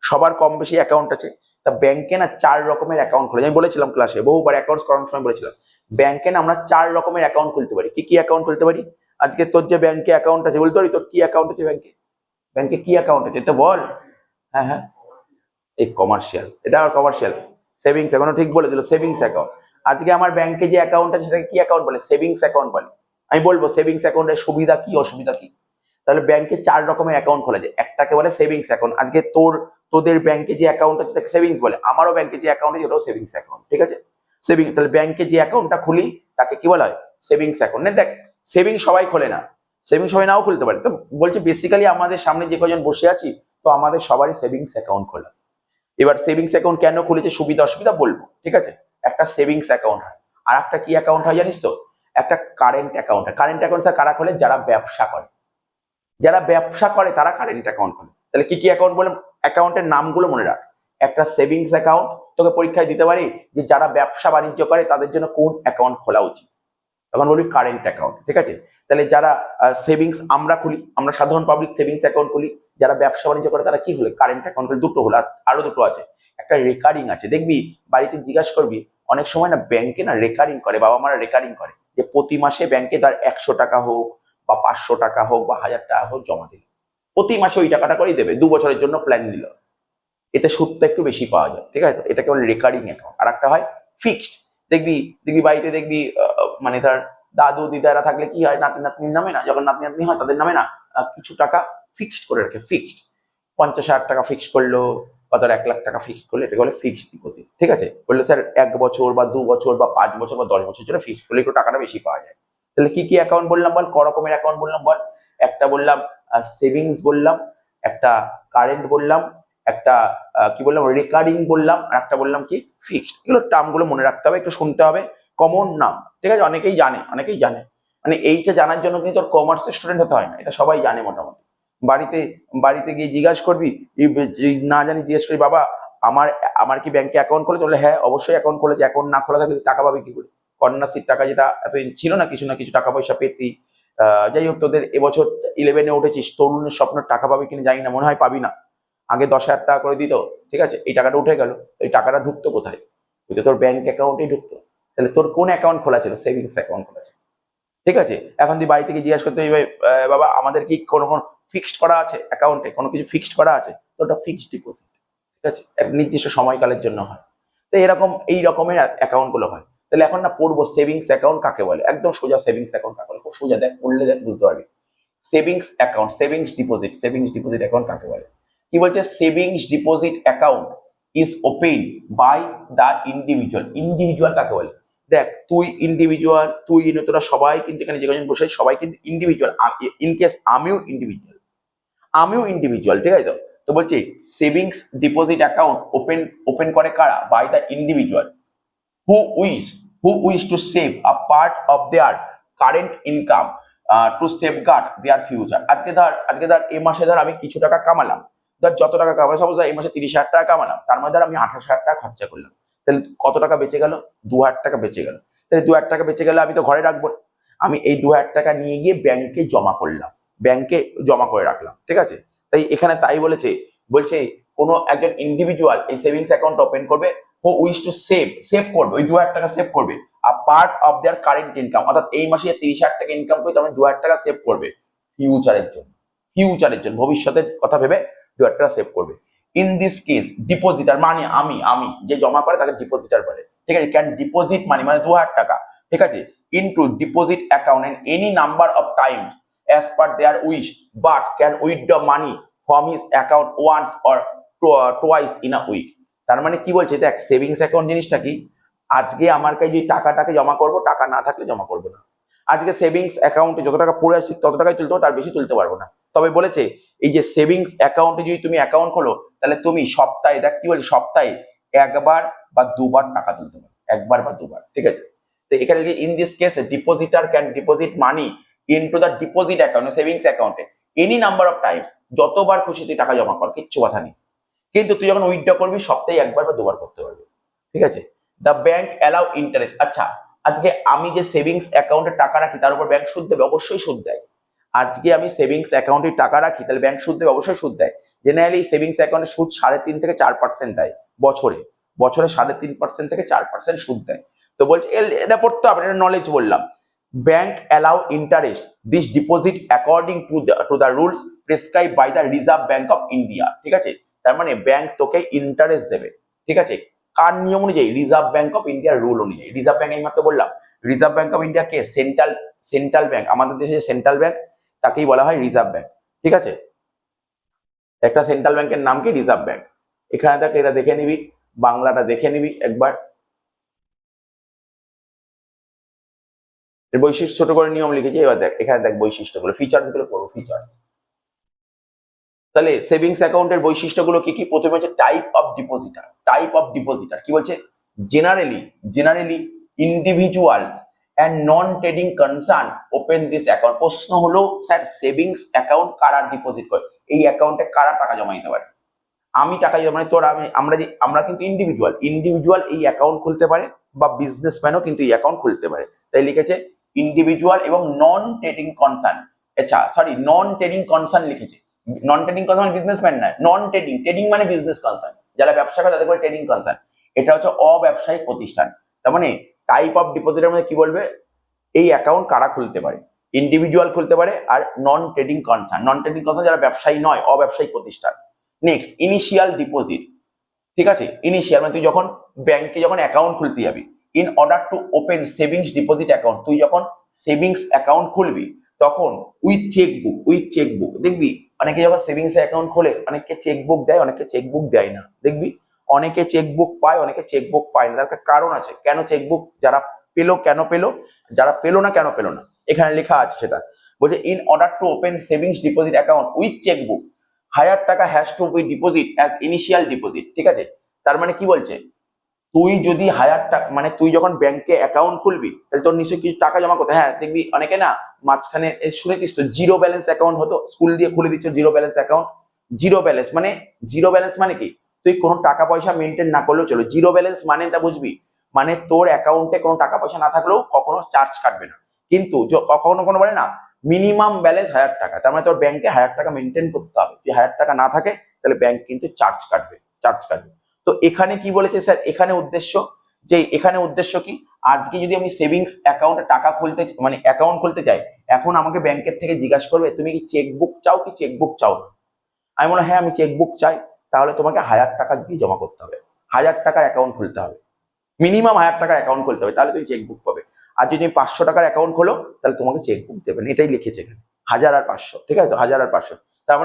সবার কম বেশি অ্যাকাউন্ট আছে। তা ব্যাংকে না 4 রকমের অ্যাকাউন্ট খোলে, আমি বলেছিলাম ক্লাসে বহুবার, অ্যাকাউন্টস করানোর সময় বলেছিলাম। ব্যাংকে না আমরা 4 রকমের অ্যাকাউন্ট খুলতে পারি। কি কি অ্যাকাউন্ট খুলতে পারি, আজকে তোর যে ব্যাংকে অ্যাকাউন্ট আছে, বলতে পারি তোর কি অ্যাকাউন্ট আছে ব্যাংকে, ব্যাংকে কি অ্যাকাউন্ট আছে তো বল। হ্যাঁ হ্যাঁ, এই কমার্শিয়াল, এটা আর কমার্শিয়াল সেভিংস অ্যাকাউন্ট, ঠিক বলে দিল, সেভিংস অ্যাকাউন্ট। আজকে আমার ব্যাংকে যে অ্যাকাউন্ট আছে সেটাকে কি অ্যাকাউন্ট বলে, সেভিংস অ্যাকাউন্ট বলে। আমি বলবো সেভিংস অ্যাকাউন্টের সুবিধা কি অসুবিধা কি। তাহলে ব্যাংকে 4 রকমের অ্যাকাউন্ট খোলা যায়, একটাকে বলে সেভিংস অ্যাকাউন্ট। আজকে তোদের ব্যাংকে যে অ্যাকাউন্ট আছে তাকে সেভিংস বলে, আমারও ব্যাংকে যে অ্যাকাউন্ট আছে ওটাও সেভিংস অ্যাকাউন্ট, ঠিক আছে। সেভিংস, তাহলে ব্যাংকে যে অ্যাকাউন্টটা খুলি তাকে কি বলা হয়, সেভিংস অ্যাকাউন্ট। দেখ সেভিংস সবাই খোলে না, সেভিংস সবাই নাও খুলতে পারে। তো বলছি বেসিক্যালি আমাদের সামনে যে কজন বসে আছি, তো আমাদের সবারই সেভিংস অ্যাকাউন্ট খোলা। এবার সেভিংস অ্যাকাউন্ট কেন খুলেছে, সুবিধা অসুবিধা বলবো, ঠিক আছে। একটা সেভিংস অ্যাকাউন্ট হয়, আর একটা কি অ্যাকাউন্ট হয় জানিস তো, একটা current account. Current account sir কারা খোলে, যারা ব্যবসা করে, যারা ব্যবসা করে তারা কারেন্ট অ্যাকাউন্ট খোলে। তাহলে কি কি অ্যাকাউন্ট বলে, অ্যাকাউন্টের নামগুলো মনে রাখ। একটা সেভিংস অ্যাকাউন্ট, তোকে পরীক্ষায় দিতে পারি যে যারা ব্যবসা বাণিজ্য করে তাদের জন্য কোন অ্যাকাউন্ট খোলা উচিত, তখন বলবি কারেন্ট অ্যাকাউন্ট, ঠিক আছে। তাহলে যারা সেভিংস আমরা খুলি, আমরা সাধারণ পাবলিক সেভিংস অ্যাকাউন্ট খুলি, যারা ব্যবসা বাণিজ্য করে তারা কি খুলে, কারেন্ট অ্যাকাউন্ট খুলে। দুটো হলো, আরো দুটো আছে। একটা রেকারিং আছে, দেখবি বাড়িতে জিজ্ঞাসা করবি, অনেক সময় না ব্যাংকে না রেকারিং করে, বাবা মারা রেকারিং করে, যে প্রতি মাসে ব্যাংকে তার 100 টাকা হোক বা 500 টাকা হোক বা 1000 টাকা হোক জমা দিল, প্রতি মাসে ওই টাকাটা করেই দেবে, 2 বছরের জন্য প্ল্যান নিল, এতে সুদটা একটু বেশি পাওয়া যায়, ঠিক আছে। এটা কেবল রেকারিং অ্যাকাউন্ট। আর একটা হয় ফিক্সড, দেখবি দেখবি বাড়িতে দেখবি মানে তার দাদু দিদারা থাকলে কি হয়, নাতি নাতনির নামে না, যখন নাতি নাতনি হয় তাদের নামে না কিছু টাকা ফিক্সড করে রাখে, ফিক্সড 50,000 টাকা ফিক্সড করলো বা ধর 1 লাখ টাকা ফিক্সড করলো, এটা বলে ফিক্সড ডিপোজিট, ঠিক আছে। বললো স্যার 1 বছর বা 2 বছর বা 5 বছর বা 10 বছর জন্য ফিক্সড করলে একটু টাকাটা বেশি পাওয়া যায়। তাহলে কি কি অ্যাকাউন্ট বললাম বল, ক রকমের অ্যাকাউন্ট বললাম বল। একটা বললাম সেভিংস বললাম, একটা কারেন্ট বললাম, একটা কি বললাম রেকারিং বললাম, আর একটা বললাম কি ফিক্সড। এগুলো টার্মগুলো মনে রাখতে হবে, একটু শুনতে হবে, কমন নাম, ঠিক আছে। অনেকেই জানে, মানে এইটা জানার জন্য কিন্তু তোর কমার্সের স্টুডেন্ট হতে হয় না, এটা সবাই জানে মোটামুটি। বাড়িতে বাড়িতে গিয়ে জিজ্ঞাসা করবি, না জানি জিজ্ঞেস করি, বাবা আমার আমার কি ব্যাংকে অ্যাকাউন্ট খোলে, বলে হ্যাঁ অবশ্যই অ্যাকাউন্ট খোলেছে, অ্যাকাউন্ট না খোলা থাকলে টাকা পাবে কি করে, কন্যাশ্রীর টাকা যেটা এতদিন ছিল না কিছু টাকা পয়সা পেতি। যাই হোক, তোদের এবছর 11-এ উঠেছিস, তরুণের স্বপ্নের টাকা পাবি কিনা জানি না, মনে হয় পাবি না। আগে 10,000 টাকা করে দিত, ঠিক আছে, এই টাকাটা উঠে গেল, এই টাকাটা ঢুকতো কোথায়? ওই তো তোর ব্যাংক অ্যাকাউন্টেই ঢুকতো। তাহলে তোর কোন অ্যাকাউন্ট খোলা ছিল? সেভিংস অ্যাকাউন্ট খোলা ছিল, ঠিক আছে। এখন তুই বাড়ি থেকে জিজ্ঞাসা করতে হবে, বাবা আমাদের কি কোনো ফিক্সড করা আছে অ্যাকাউন্টে, কোনো কিছু ফিক্সড করা আছে? তো ওটা ফিক্সড ডিপোজিট, ঠিক আছে, এক নির্দিষ্ট সময়কালের জন্য হয়। তো এরকম এই রকমের অ্যাকাউন্ট গুলো হয়। তাহলে এখন না পড়বো সেভিংস অ্যাকাউন্ট কাকে বলে, একদম সোজা সেভিংস অ্যাকাউন্ট কাকে বলে, খুব সোজা, দেখ পড়লে দেখ বুঝতে পারবি। Savings account, savings deposit account কাকে বলে? কি বলছে? Savings deposit account is open by the individual. Individual কাকে বলে? দেখ তুই ইন্ডিভিজুয়াল, তুই তোরা সবাই কিন্তু এখানে যে কজন বসে সবাই কিন্তু ইন্ডিভিজুয়াল। ইন কেস আমিও ইন্ডিভিজুয়াল, ঠিক আছে। তো বলছি সেভিংস ডিপোজিট অ্যাকাউন্ট ওপেন করে কারা? By the individual who wish who wish to save a part of their current income to safeguard their future। আজকে ধর এই মাসে ধর আমি কিছু টাকা কামালাম, ধর যত টাকা কামালাম, সাপোজ এই মাসে 30,000 টাকা কামালাম, তার মধ্যে ধর আমি 28,000 টাকা খরচা করলাম, তাহলে কত টাকা বেঁচে গেল? 2,000 টাকা বেঁচে গেল। তাহলে 2,000 টাকা বেঁচে গেলে আমি তো ঘরে রাখবো না। আমি এই 2,000 টাকা নিয়ে গিয়ে ব্যাংকে জমা করলাম, ব্যাংকে জমা করে রাখলাম, ঠিক আছে। তাই এখানে তাই বলছে কোনো একজন ইন্ডিভিজুয়াল এই সেভিংস অ্যাকাউন্ট ওপেন করবে, who wish to সেভ করবে, ওই 2,000 টাকা সেভ করবে আর part of their current income, অর্থাৎ এই মাসে 30,000 টাকা ইনকাম করে তার 2,000 টাকা সেভ করবে ফিউচারের জন্য, ভবিষ্যতের কথা ভেবে 2,000 টাকা সেভ করবে। ইন দিস কেস ডিপোজিটার মানে আমি যে জমা করে তাকে ডিপোজিটার বলে, ঠিক আছে। ক্যান ডিপোজিট মানি মানে 2,000 টাকা, ঠিক আছে, into deposit account and any number of times as per their wish but can withdraw money from his account once or twice in a week। তার মানে কি বলছে? দেখ সেভিংস অ্যাকাউন্ট জিনিসটা কি, আজকে আমার কাছে যদি টাকাটাকে জমা করবো, টাকা না থাকলে জমা করবো না। আজকে সেভিংস অ্যাকাউন্টে যত টাকা পড়ে আছে তত টাকাই তুলতে পারবো, তার বেশি তুলতে পারবো না। তবে বলেছে এই যে সেভিংস অ্যাকাউন্টে যদি তুমি অ্যাকাউন্ট খোলো, তাহলে তুমি সপ্তাহে, দেখ কি বলছে, সপ্তাহে 1বার বা 2বার টাকা তুলতে পারো, 1বার বা 2বার, ঠিক আছে। তো এখানে in this case depositor can deposit money into the deposit account, savings অ্যাকাউন্টে এনি নাম্বার অফ টাইমস, যতবার খুশি তুই টাকা জমা কর, কিচ্ছু কথা নেই। কিন্তু তুই যখন উইথড্র করবি সপ্তাহে 1বার বা 2বার করতে পারবি, ঠিক আছে। The bank allow interest. আচ্ছা, আজকে আমি যে সেভিংস অ্যাকাউন্টে টাকা রাখি তার উপর ব্যাংক সুদ দেবে? অবশ্যই সুদ দেয়। আজকে আমি সেভিংস অ্যাকাউন্টে টাকা রাখি, তাহলে ব্যাংক সুদ দেবে? অবশ্যই সুদ দেয়। জেনারেলি সেভিংস অ্যাকাউন্টে সুদ 3.5 থেকে 4% দেয় বছরে 3.5% থেকে 4% সুদ দেয়। তো বলছে এটা পড়তে হবে, এটা নলেজ বললাম। Bank allow interest this deposit according to the rules prescribe by the Reserve Bank of India, ঠিক আছে। তার মানে ব্যাংক তোকে ইন্টারেস্ট দেবে, ঠিক আছে, কার নিয়ম অনুযায়ী? রিজার্ভ ব্যাংক অফ ইন্ডিয়ার রুল অনুযায়ী। রিজার্ভ ব্যাংক এই মাত্র বললাম, reserve Bank of India K? Central bank, আমাদের দেশে সেন্ট্রাল ব্যাংক তাকেই বলা হয় রিজার্ভ ব্যাংক, ঠিক আছে। একটা সেন্ট্রাল ব্যাংকের নাম কি? Reserve bank. এখানে দেখ, এটা দেখে নিবি, বাংলাটা দেখে নিবি একবার, বৈশিষ্ট্য ছোট করে নিয়ম লিখেছি। এবার দেখ এখানে দেখ বৈশিষ্ট্যগুলো, ফিচার্স গুলো পড়ো, ফিচার্স। তাহলে সেভিংস অ্যাকাউন্টের বৈশিষ্ট্যগুলো কি কি? প্রথমে হচ্ছে টাইপ অফ ডিপোজিটার। কি বলছে? Generally individuals and non trading concern open this account. প্রশ্ন হলো স্যার সেভিংস অ্যাকাউন্ট কারা ডিপোজিট করে? এই অ্যাকাউন্টে কারা টাকা জমা দিতে পারে? আমি টাকা জমা, মানে তোর আমরা কিন্তু ইন্ডিভিজুয়াল এই অ্যাকাউন্ট খুলতে পারে, বা বিজনেসম্যানও কিন্তু এই অ্যাকাউন্ট খুলতে পারে। তাই লিখেছে ইন্ডিভিজুয়াল এবং নন ট্রেডিং কনসার্ন। আচ্ছা সরি, নন ট্রেডিং কনসার্ন লিখেছে। নন ট্রেডিং কনসার্ন মানে বিজনেসম্যান নয়, নন ট্রেডিং মানে বিজনেস কনসার্ন, যারা ব্যবসা করে তাদের বলে ট্রেডিং কনসার্ন। এটা হচ্ছে অব্যবসায়িক প্রতিষ্ঠান। তার মানে টাইপ অফ ডিপোজিটের মধ্যে কি বলবে? এই অ্যাকাউন্ট কারা খুলতে পারে? ইন্ডিভিজুয়াল খুলতে পারে, আর নন ট্রেডিং কনসার্ন যারা ব্যবসায়ী নয়, অব্যবসায়িক প্রতিষ্ঠান। নেক্সট ইনিশিয়াল ডিপোজিট, ঠিক আছে। ইনিশিয়াল মানে তুই যখন ব্যাংকে যখন অ্যাকাউন্ট খুলতে যাবি, in order to open savings deposit account, তুই যখন সেভিংস অ্যাকাউন্ট খুলবি তখন উইথ চেকবুক দেখবি, অনেকে যখন সেভিংস অ্যাকাউন্ট খোলে অনেকে চেকবুক দেয়, অনেকে চেকবুক দেয় না। দেখবি অনেকে চেকবুক পায়, অনেকে চেকবুক পায় না। তার একটা কারণ আছে, কেন চেকবুক যারা পেলো কেন পেলো, যারা পেলো না কেন পেলো না, এখানে লেখা আছে সেটা। বলছে in order to open savings deposit account with chequebook, হাজার টাকা has to B deposit as initial deposit, ঠিক আছে। তার মানে কি বলছে? তুই যদি 1,000 টাকা, মানে তুই যখন ব্যাংকে অ্যাকাউন্ট খুলবি তাহলে তোর নিশ্চয়ই কিছু টাকা জমা করতে। হ্যাঁ দেখবি অনেকে না মাঝখানে শুনেছিস তো, জিরো ব্যালেন্স অ্যাকাউন্ট হতো, স্কুল দিয়ে খুলে দিচ্ছ zero balance account. Zero balance মানে কি? তুই কোনো টাকা পয়সা মেনটেন না করলেও চলো। জিরো ব্যালেন্স মানে এটা বুঝবি, মানে তোর অ্যাকাউন্টে কোনো টাকা পয়সা না থাকলেও কখনো চার্জ কাটবে না। কিন্তু কখনো কোনো বলে না মিনিমাম ব্যালেন্স 1000 টাকা, তার মানে তোর ব্যাংকে 1000 টাকা মেনটেন করতে হবে। যদি 1000 টাকা না থাকে তাহলে ব্যাংক কিন্তু চার্জ কাটবে। তো এখানে কি বলেছে স্যার, এখানে উদ্দেশ্য কি, আজকে যদি আমি সেভিংস অ্যাকাউন্টে টাকা খুলতে মানে অ্যাকাউন্ট খুলতে চাই, এখন আমাকে ব্যাংকের থেকে জিজ্ঞাসা করবে তুমি কি চেকবুক চাও কি চেকবুক চাও না। আমি বললাম হ্যাঁ আমি চেকবুক চাই, তাহলে তোমাকে 1000 টাকা দিয়ে জমা করতে হবে, 1000 টাকার অ্যাকাউন্ট খুলতে হবে, মিনিমাম 1000 টাকার অ্যাকাউন্ট খুলতে হবে, তাহলে তুমি চেকবুক পাবে। আর যদি তুমি 500 টাকার অ্যাকাউন্ট খোলো তাহলে তোমাকে চেকবুক দেবেন, এটাই লিখেছে এখানে 1000 আর 500, ঠিক আছে তো 1000 আর 500। তার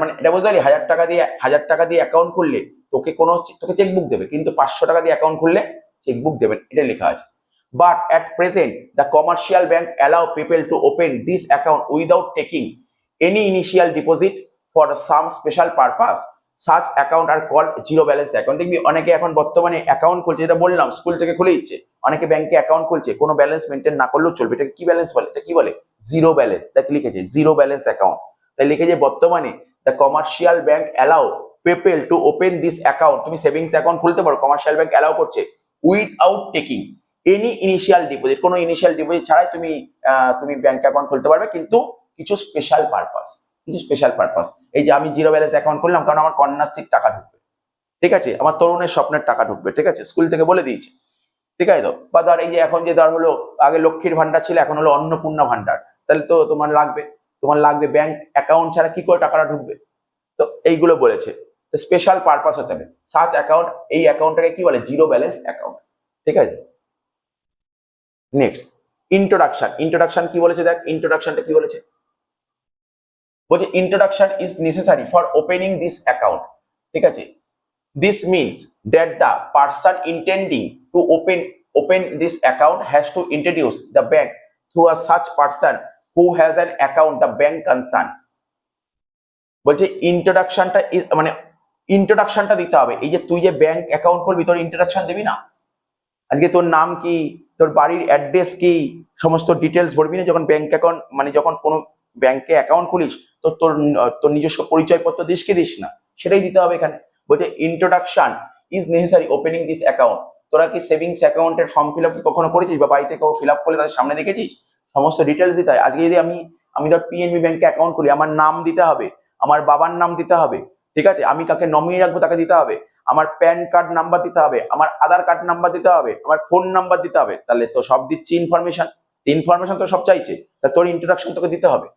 মানে এটা বুঝতে পারলি, 1000 টাকা দিয়ে অ্যাকাউন্ট খুললে তোকে চেকবুক দেবে, কিন্তু 500 টাকা দিয়ে অ্যাকাউন্ট খুললে চেকবুক দেবেন, এটা লেখা আছে। But at present the commercial bank allow people to open this account without taking any initial deposit for some special purpose. Such account are called zero balance account. দেখবি অনেকে এখন বর্তমানে অ্যাকাউন্ট খুলছে, যেটা বললাম স্কুল থেকে খুলে দিচ্ছে, অনেকে ব্যাংকে অ্যাকাউন্ট খুলছে কোনো ব্যালেন্স মেনটেন না করলেও চলবে। এটা কি ব্যালেন্স বলে, এটা কি বলে, জিরো ব্যালেন্স। তাকে লিখেছে জিরো ব্যালেন্স অ্যাকাউন্ট। তাই লিখেছে বর্তমানে the commercial bank allow people to open this account, তুমি সেভিংস অ্যাকাউন্ট খুলতে পারো, কমার্শিয়াল ব্যাংক অ্যালাউ করছে without taking any initial deposit, কোনো ইনিশিয়াল ডিপোজিট ছাড়াই তুমি ব্যাংক অ্যাকাউন্ট খুলতে পারবে, কিন্তু কিছু স্পেশাল পারপাস। এই যে আমি জিরো ব্যালেন্স অ্যাকাউন্ট খুললাম কারণ আমার কন্যাশ্রীর টাকা ঢুকবে, ঠিক আছে, আমার তরুণের স্বপ্নের টাকা ঢুকবে, ঠিক আছে, স্কুল থেকে বলে দিয়েছে, ঠিক আছে তো। বা ধর এই যে এখন যে ধর হলো আগে লক্ষ্মীর ভান্ডার ছিল, এখন হলো অন্নপূর্ণা ভান্ডার, তাহলে তো তোমার লাগবে ব্যাংক অ্যাকাউন্ট ছাড়া কি করে টাকাটা ঢুকবে। তো এইগুলো বলেছে, স্পেশাল পারপাস হতে হবে সার্চ অ্যাকাউন্ট, এই অ্যাকাউন্টটাকে কি বলে, জিরো ব্যালেন্স অ্যাকাউন্ট, ঠিক আছে। নেক্সট ইন্ট্রোডাকশন কি বলেছে, দেখ ইন্ট্রোডাকশনটা কি বলেছে, বলছে introduction is necessary for opening this account, ঠিক আছে। This means that the person intending to open this account has to introduce the bank through a such person who has an account the bank concern. বলছে ইন্ট্রোডাকশনটা দিতে হবে। এই যে তুই যে ব্যাংক অ্যাকাউন্ট করবি, তোর ইন্ট্রোডাকশন দিবি না, আজকে তোর নাম কি, তোর বাড়ির অ্যাড্রেস কি, সমস্ত ডিটেলস ভরবি না যখন ব্যাংক অ্যাকাউন্ট মানে যখন কোনো ব্যাংকে অ্যাকাউন্ট খুলিস, তো তোর নিজস্ব পরিচয়পত্র দিস কি দিস না, সেটাই দিতে হবে এখানে। বলছে introduction is necessary opening this account. তোরা কি সেভিংস অ্যাকাউন্টের ফর্ম ফিল আপ কখনো করেছিস, বা বাড়িতে কেউ ফিল আপ করলে তাদের সামনে দেখেছিস, সমস্ত ডিটেলস দিতে হয়। আজকে যদি আমি ধর পিএনবি ব্যাংকে অ্যাকাউন্ট খুলি, আমার নাম দিতে হবে, আমার বাবার নাম দিতে হবে, ঠিক আছে, আমি কাকে নমিনি রাখবো তাকে দিতে হবে, আমার প্যান কার্ড নাম্বার দিতে হবে, আমার আধার কার্ড নাম্বার দিতে হবে, আমার ফোন নাম্বার দিতে হবে, তাহলে তো সব দিচ্ছি ইনফরমেশন তো সব চাইছে, তা তোর ইন্ট্রোডাকশন তোকে দিতে হবে,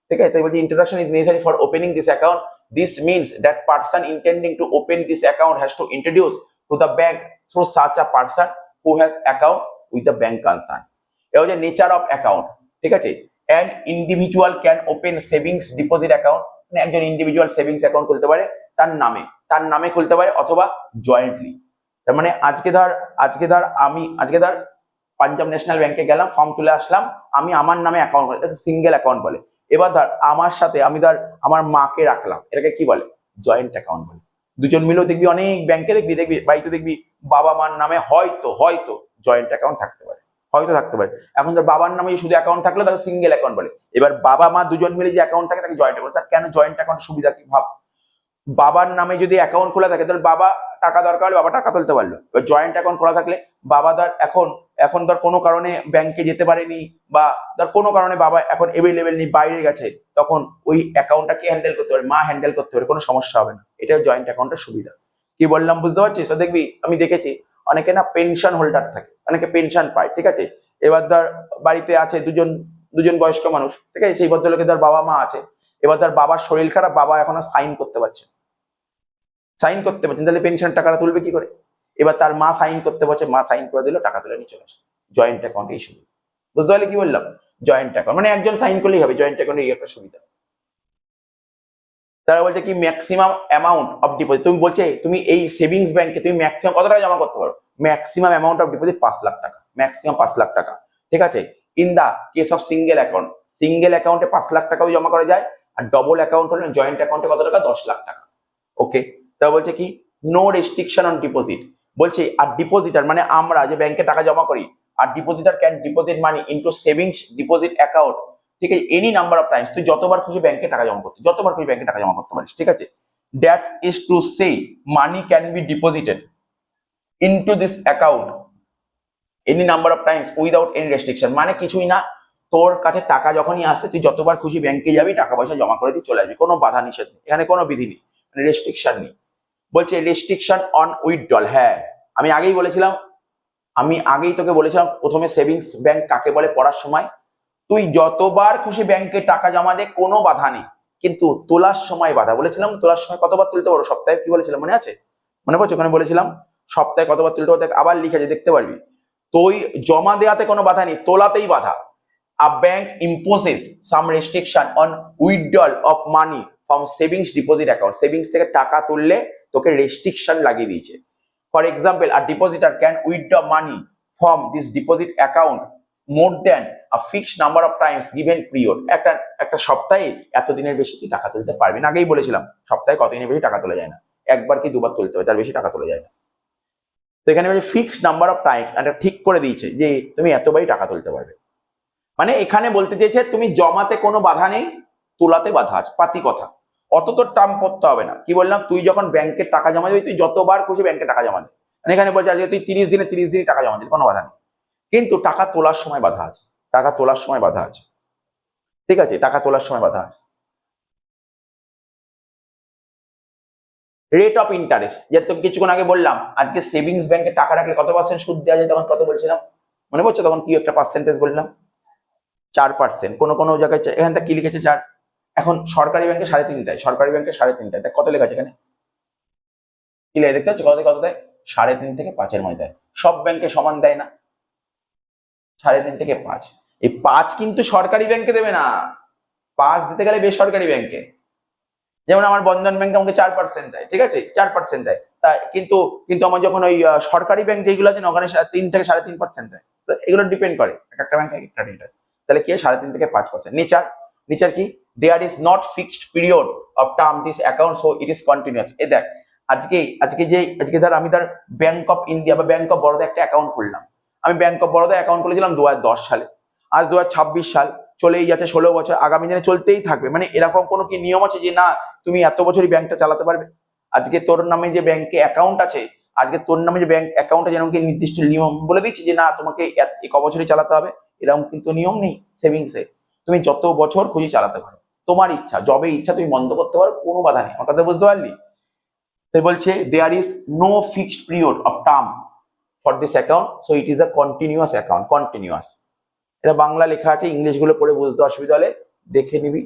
ঠিক আছে। তাই বলছি introduction is necessary for opening this account. This means that person intending to open this account has to introduce to the bank through such a person who has account with the bank concern. এটা হচ্ছে নেচার অফ অ্যাকাউন্ট, ঠিক আছে। And individual can open savings deposit account, মানে একজন ইন্ডিভিজুয়াল সেভিংস অ্যাকাউন্ট খুলতে পারে তার নামে খুলতে পারে, অথবা জয়েন্টলি। তার মানে আজকে ধর পাঞ্জাব ন্যাশনাল ব্যাংকে গেলাম, ফর্ম তুলে আসলাম, আমি আমার নামে অ্যাকাউন্ট বলে, এটাকে সিঙ্গেল অ্যাকাউন্ট বলে। এবার ধর আমার সাথে আমি আমার মাকে রাখলাম, এটাকে কি বলে, জয়েন্ট অ্যাকাউন্ট বলে। দুজন মিলেও দেখবি অনেক ব্যাংকে দেখবি বাড়িতে দেখবি বাবা মার নামে হয়তো জয়েন্ট অ্যাকাউন্ট থাকতে পারে, এখন ধর বাবার নামে শুধু অ্যাকাউন্ট থাকলে তাকে সিঙ্গেল অ্যাকাউন্ট বলে। এবার বাবা মা দুজন মিলে যে অ্যাকাউন্ট থাকে তাকে জয়েন্ট অ্যাকাউন্ট। স্যার কেন জয়েন্ট অ্যাকাউন্ট সুবিধা কি, ভাব, বাবার নামে যদি অ্যাকাউন্ট খোলা থাকে তাহলে বাবা টাকা দরকার হলে বাবা টাকা তুলতে পারলো। এবার জয়েন্ট অ্যাকাউন্ট খোলা থাকলে বাবা ধর এখন ধর কোনো কারণে ব্যাংকে যেতে পারেনি, বা ধর কোনো কারণে বাবা এখন এভেলেবেল নেই, বাইরে গেছে, তখন ওই অ্যাকাউন্টটা কে হ্যান্ডেল করতে পারে, মা হ্যান্ডেল করতে পারে, কোনো সমস্যা হবে না। এটাও জয়েন্ট অ্যাকাউন্টের সুবিধা। কি বললাম বুঝতে পারছিস? দেখবি আমি দেখেছি অনেকে না পেনশন হোল্ডার থাকে, অনেকে পেনশন পায়, ঠিক আছে। এবার ধর বাড়িতে আছে দুজন বয়স্ক মানুষ, ঠিক আছে, সেই ভদ্রলোকের ধর বাবা মা আছে, এবার ধর বাবার শরীর খারাপ, বাবা এখন সাইন করতে পারছেন, তাহলে পেনশন টাকাটা তুলবে কি করে? এবার তার মা সাইন করতে পারছে, মা সাইন করে দিল, টাকা তুলে নিয়ে চলে আসে। জয়েন্ট অ্যাকাউন্ট এই সুবিধা, বুঝতে পারলে কি বললাম? জয়েন্ট অ্যাকাউন্ট মানে একজন সাইন করলেই হবে, জয়েন্ট অ্যাকাউন্টে এই একটা সুবিধা। তারা বলছে কি ম্যাক্সিমাম অ্যামাউন্ট অফ ডিপোজিট, তুমি এই সেভিংস ব্যাংকে তুমি ম্যাক্সিমাম কত টাকা জমা করতে পারো, ম্যাক্সিমাম অ্যামাউন্ট অফ ডিপোজিট 5,00,000 টাকা, ম্যাক্সিমাম 5,00,000 টাকা, ঠিক আছে। In the case of single অ্যাকাউন্টে 5,00,000 টাকাও জমা করা যায়, আর ডবল অ্যাকাউন্ট হলে জয়েন্ট অ্যাকাউন্টে কত টাকা, 10,00,000 টাকা। ওকে, তারা বলছে কি নো রেস্ট্রিকশন অন ডিপোজিট, বলছে আর ডিপোজিটার মানে আমরা যে ব্যাংকে টাকা জমা করি, আর depositor can deposit money into savings deposit account, ঠিক আছে, এনি নাম্বার অফ টাইমস, তুই যতবার খুশি ব্যাংকে টাকা জমা করতে পারিস, ঠিক আছে। That is to say money can be deposited into this account any number of Times without any restriction, মানে কিছুই না, তোর কাছে টাকা যখনই আসছে তুই যতবার খুশি ব্যাংকে যাবি, টাকা পয়সা জমা করে দিয়ে চলে আসবি, কোনো বাধা নিষেধ নেই, এখানে কোনো বিধি নেই, মানে রেস্ট্রিকশন নেই। বলছে রেস্ট্রিকশন অন উইথড্রল, হ্যাঁ আমি আগেই বলেছিলাম, তোকে বলেছিলাম প্রথমে সেভিংস ব্যাংক কাকে বলে পড়ার সময়, তুই যতবার খুশি ব্যাংকে টাকা জমা দে, কোনো বাধা নেই, কিন্তু তোলার সময় বাধা। বলেছিলাম তোলার সময় কতবার তুলতে পারো, সপ্তাহে কি বলেছিলাম মনে আছে? মনে পড়ছে? ওখানে বলেছিলাম সপ্তাহে কতবার তুলতে পারো, আবার লিখেছে দেখতে পারবি। তুই জমা দেওয়াতে কোনো বাধা নেই, তোলাতেই বাধা। A bank imposes some restriction on withdrawal of money from savings deposit account, savings থেকে টাকা তুললে তোকে রেস্ট্রিকশন লাগিয়ে দিয়েছে। For example, a depositor can withdraw money from this deposit account more than a fixed number of times given period, একটা সপ্তাহে এত দিনের বেশি তুই টাকা তুলতে পারবি না। আগেই বলেছিলাম সপ্তাহে কত দিনের বেশি টাকা তোলা যায় না, একবার কি দুবার তুলতে হবে, তার বেশি টাকা তোলা যায় না। তো এখানে ফিক্সড নাম্বার অফ টাইমস একটা ঠিক করে দিয়েছে যে তুমি এতবারই টাকা তুলতে পারবে, মানে এখানে বলতে চেয়েছে তুমি জমাতে কোনো বাধা নেই, তোলাতে বাধা আছে, পাতি কথা, অত তোর টার্ম পড়তে হবে না। কি বললাম, তুই যখন ব্যাংকে টাকা জমা দিবি, তুই যতবার খুশি ব্যাংকে টাকা জমা দিবি, মানে এখানে বলছে আজকে তুই 30 দিনে টাকা জমা দিবি, কোনো বাধা নেই, কিন্তু টাকা তোলার সময় বাধা আছে, টাকা তোলার সময় বাধা আছে, ঠিক আছে, টাকা তোলার সময় বাধা আছে। রেট অফ ইন্টারেস্ট, যেটা তোকে কিছুক্ষণ আগে বললাম, আজকে সেভিংস ব্যাংকে টাকা রাখলে কত পার্সেন্ট সুদ দেওয়া যায়, তখন কত বলছিলাম মনে পড়ছে? তখন কি একটা পার্সেন্টেজ বললাম, 4%, কোনো জায়গায় এখান থেকে কি লিখেছে 4, এখন সরকারি ব্যাংকে 3.5 দেয়, সরকারি ব্যাংকে 3.5 দেয়, কত লেখা আছে এখানে কি লেখা দেখতে পাচ্ছ, কত দেয়? 3.5 থেকে 5-এর মধ্যে দেয়। সব ব্যাংকে সমান দেয় না, 3.5 থেকে 5, এই 5 কিন্তু সরকারি ব্যাংকে দেবে না, 5 দিতে গেলে বেসরকারি ব্যাংকে। যেমন আমার বন্ধন ব্যাংক আমাকে 4% দেয়, ঠিক আছে, 4% দেয়, তা কিন্তু আমার যখন ওই সরকারি ব্যাংক যেগুলো আছে না, ওখানে 3 থেকে 3.5% দেয়। তো এগুলো ডিপেন্ড করে এক একটা ব্যাংক এক একটা রেট। তাহলে কি 3.5 থেকে 5%। নেচার কি, there is not fixed period of term this account so it is continuous. এ দেখ, আজকে ধর আমি ব্যাংক অফ ইন্ডিয়া বা ব্যাংক অফ বরোদা একটা অ্যাকাউন্ট খুললাম, আমি ব্যাংক অফ বরোদা অ্যাকাউন্ট খুলেছিলাম 2010 সালে, আজ 2026 সাল, চলেই যাচ্ছে 16 বছর, আগামী দিনে চলতেই থাকবে, মানে এরকম কোনো কি নিয়ম আছে যে না তুমি এত বছরই ব্যাংকটা চালাতে পারবে? আজকে তোর নামে যে ব্যাংকে অ্যাকাউন্ট আছে, আজকে তোর নামে যে ব্যাংক অ্যাকাউন্ট আছে, যেরকম কি নির্দিষ্ট নিয়ম বলে দিচ্ছি যে না তোমাকে এক বছরই চালাতে হবে, এরকম কিন্তু নিয়ম নেই সেভিংসে। তুমি যত বছর খুশি চালাতে পারো, তোমার ইচ্ছা, যবে ইচ্ছা তুমি বন্ধ করতে পারো, কোনো বাধা নেই। আমার কথা বুঝতে পারলি? তাই বলছে there is no fixed period of term for this account so it is a continuous account, continuous. এটা বাংলা লেখা আছে, ইংলিশ গুলো পড়ে বুঝতে অসুবিধা হলে দেখে নিবি।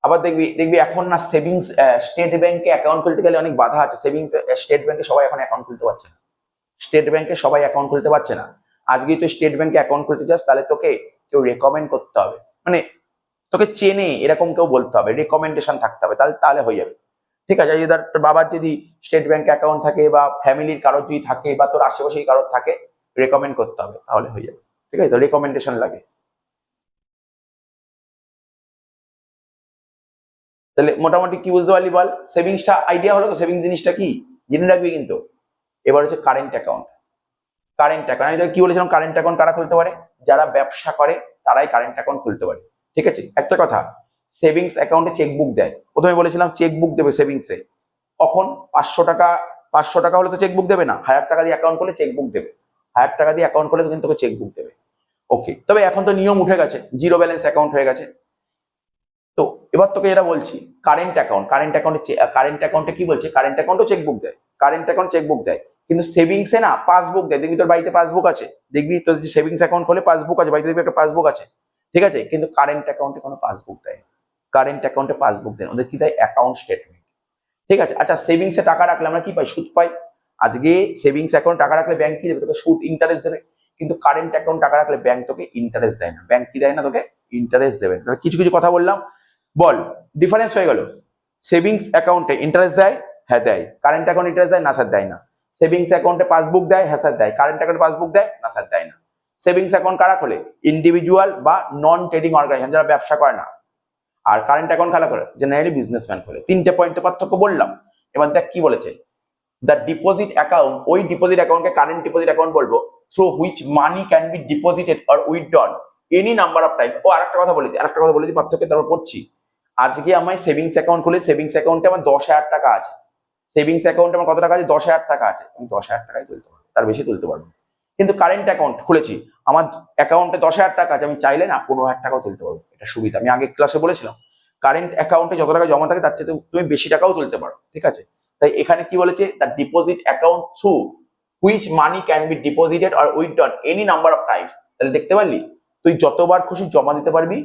আবার দেখবি এখন না সেভিংস, স্টেট ব্যাংকে অ্যাকাউন্ট খুলতে গেলে অনেক বাধা আছে। সেভিংস স্টেট ব্যাংকে সবাই এখন অ্যাকাউন্ট খুলতে পারছে না, স্টেট ব্যাংকে সবাই অ্যাকাউন্ট খুলতে পারছে না। আজকেই তুই স্টেট ব্যাংকে অ্যাকাউন্ট খুলতে চাস, তাহলে তোকে কেউ রেকমেন্ড করতে হবে, মানে তোকে চেনে এরকম কেউ বলতে হবে, রেকমেন্ডেশন থাকতে হবে, তাহলে হয়ে যাবে, ঠিক আছে। যদি তোর বাবার যদি স্টেট ব্যাংকে অ্যাকাউন্ট থাকে বা ফ্যামিলির কারোর যদি থাকে বা তোর আশেপাশে কারোর থাকে, রেকমেন্ড করতে হবে, তাহলে হয়ে যাবে, ঠিক আছে। তো রেকমেন্ডেশন লাগে। তাহলে মোটামুটি কি বুঝতে পারলি বল? সেভিংসটা আইডিয়া হলো তো, সেভিংস জিনিসটা কি জেনে রাখবি কিন্তু। এবার হচ্ছে কারেন্ট অ্যাকাউন্ট। আমি তোকে কি বলেছিলাম, কারেন্ট অ্যাকাউন্ট কারা খুলতে পারে? যারা ব্যবসা করে তারাই কারেন্ট অ্যাকাউন্ট খুলতে পারে, ঠিক আছে। একটা কথা, সেভিংস অ্যাকাউন্টে চেকবুক দেয়, প্রথমে বলেছিলাম চেকবুক দেবে সেভিংসে, কখন? 500 টাকা, 500 টাকা হলে তো চেকবুক দেবে না, 1000 টাকা দিয়ে অ্যাকাউন্ট করলে চেকবুক দেবে, 1000 টাকা দিয়ে অ্যাকাউন্ট করলে কিন্তু তোকে চেকবুক দেবে, ওকে। তবে এখন তো নিয়ম উঠে গেছে, জিরো ব্যালেন্স অ্যাকাউন্ট হয়ে গেছে। তো এবার তোকে যেটা বলছি, কারেন্ট অ্যাকাউন্টে কি বলছে, কারেন্ট অ্যাকাউন্টও চেকবুক দেয়, কারেন্ট অ্যাকাউন্ট চেকবুক দেয়, কিন্তু সেভিংসে না পাসবুক দেয়। দেখবি তোর বাড়িতে পাসবুক আছে, দেখবি তোর যে সেভিংস অ্যাকাউন্ট খোলে পাসবুক আছে, বাড়িতে দেখবি একটা পাসবুক আছে, ঠিক আছে, কিন্তু কারেন্ট অ্যাকাউন্টে কোনো পাসবুক দেয়, কারেন্ট অ্যাকাউন্টে পাসবুক দেয়, ওদের কি দেয়? অ্যাকাউন্ট স্টেটমেন্ট, ঠিক আছে। আচ্ছা, সেভিংসে টাকা রাখলে আমরা কি পাই? সুদ পাই। আজকে সেভিংস অ্যাকাউন্ট টাকা রাখলে ব্যাংক কি দেবে? তোকে সুদ, ইন্টারেস্ট দেবে। কিন্তু কারেন্ট অ্যাকাউন্ট টাকা রাখলে ব্যাংক তোকে ইন্টারেস্ট দেয় না, ব্যাংক কি দেয় না তোকে? ইন্টারেস্ট দেবে না। কিছু কিছু কথা বললাম, বল ডিফারেন্স হয়ে গেল। সেভিংস অ্যাকাউন্টে ইন্টারেস্ট দেয়, হ্যাঁ দেয়। কারেন্ট অ্যাকাউন্ট ইন্টারেস্ট দেয় না স্যার? দেয় না। সেভিংস অ্যাকাউন্টে পাসবুক দেয়, হ্যাঁ স্যার দেয়। কারেন্ট অ্যাকাউন্টে পাসবুক দেয় না স্যার? দেয় না। সেভিংস অ্যাকাউন্ট কারা খোলে? ইন্ডিভিজুয়াল বা নন ট্রেডিং অর্গানাইজেশন, যারা ব্যবসা করে না। আর কারেন্ট অ্যাকাউন্ট কারা করে? জেনারেলি বিজনেসম্যান খোলে। 3টে পয়েন্টে পার্থক্য বললাম। এবার দেখ কি বলেছে, দ্য ডিপোজিট অ্যাকাউন্ট, ওই ডিপোজিট অ্যাকাউন্টকে কারেন্ট ডিপোজিট অ্যাকাউন্ট বলবো, through which money can be deposited or withdrawn any number of times. ও আরেকটা কথা বলে দিই, পার্থক্য তারপর পড়ছি। আজকে আমার সেভিংস অ্যাকাউন্ট খুলে সেভিংস অ্যাকাউন্টে আমার 10,000 টাকা আছে, সেভিংস অ্যাকাউন্টে আমার কত টাকা আছে? 10,000 টাকা আছে, আমি 10,000 টাকাই তুলতে পারবো, তার বেশি তুলতে পারবো। কিন্তু কারেন্ট অ্যাকাউন্ট খুলেছি, আমার অ্যাকাউন্টে 10,000 টাকা আছে, আমি চাইলে না 15,000 টাকাও তুলতে পারবো। এটা সুবিধা, আমি আগে ক্লাসে বলেছিলাম কারেন্ট অ্যাকাউন্টে যত টাকা জমা থাকে তার চেয়ে তুমি বেশি টাকাও তুলতে পারো, ঠিক আছে? তাই এখানে কি বলেছে, the deposit account through which money can be deposited or withdrawn any number of Times. তাহলে দেখতে পারলি, তুই যতবার খুশি জমা দিতে পারবি,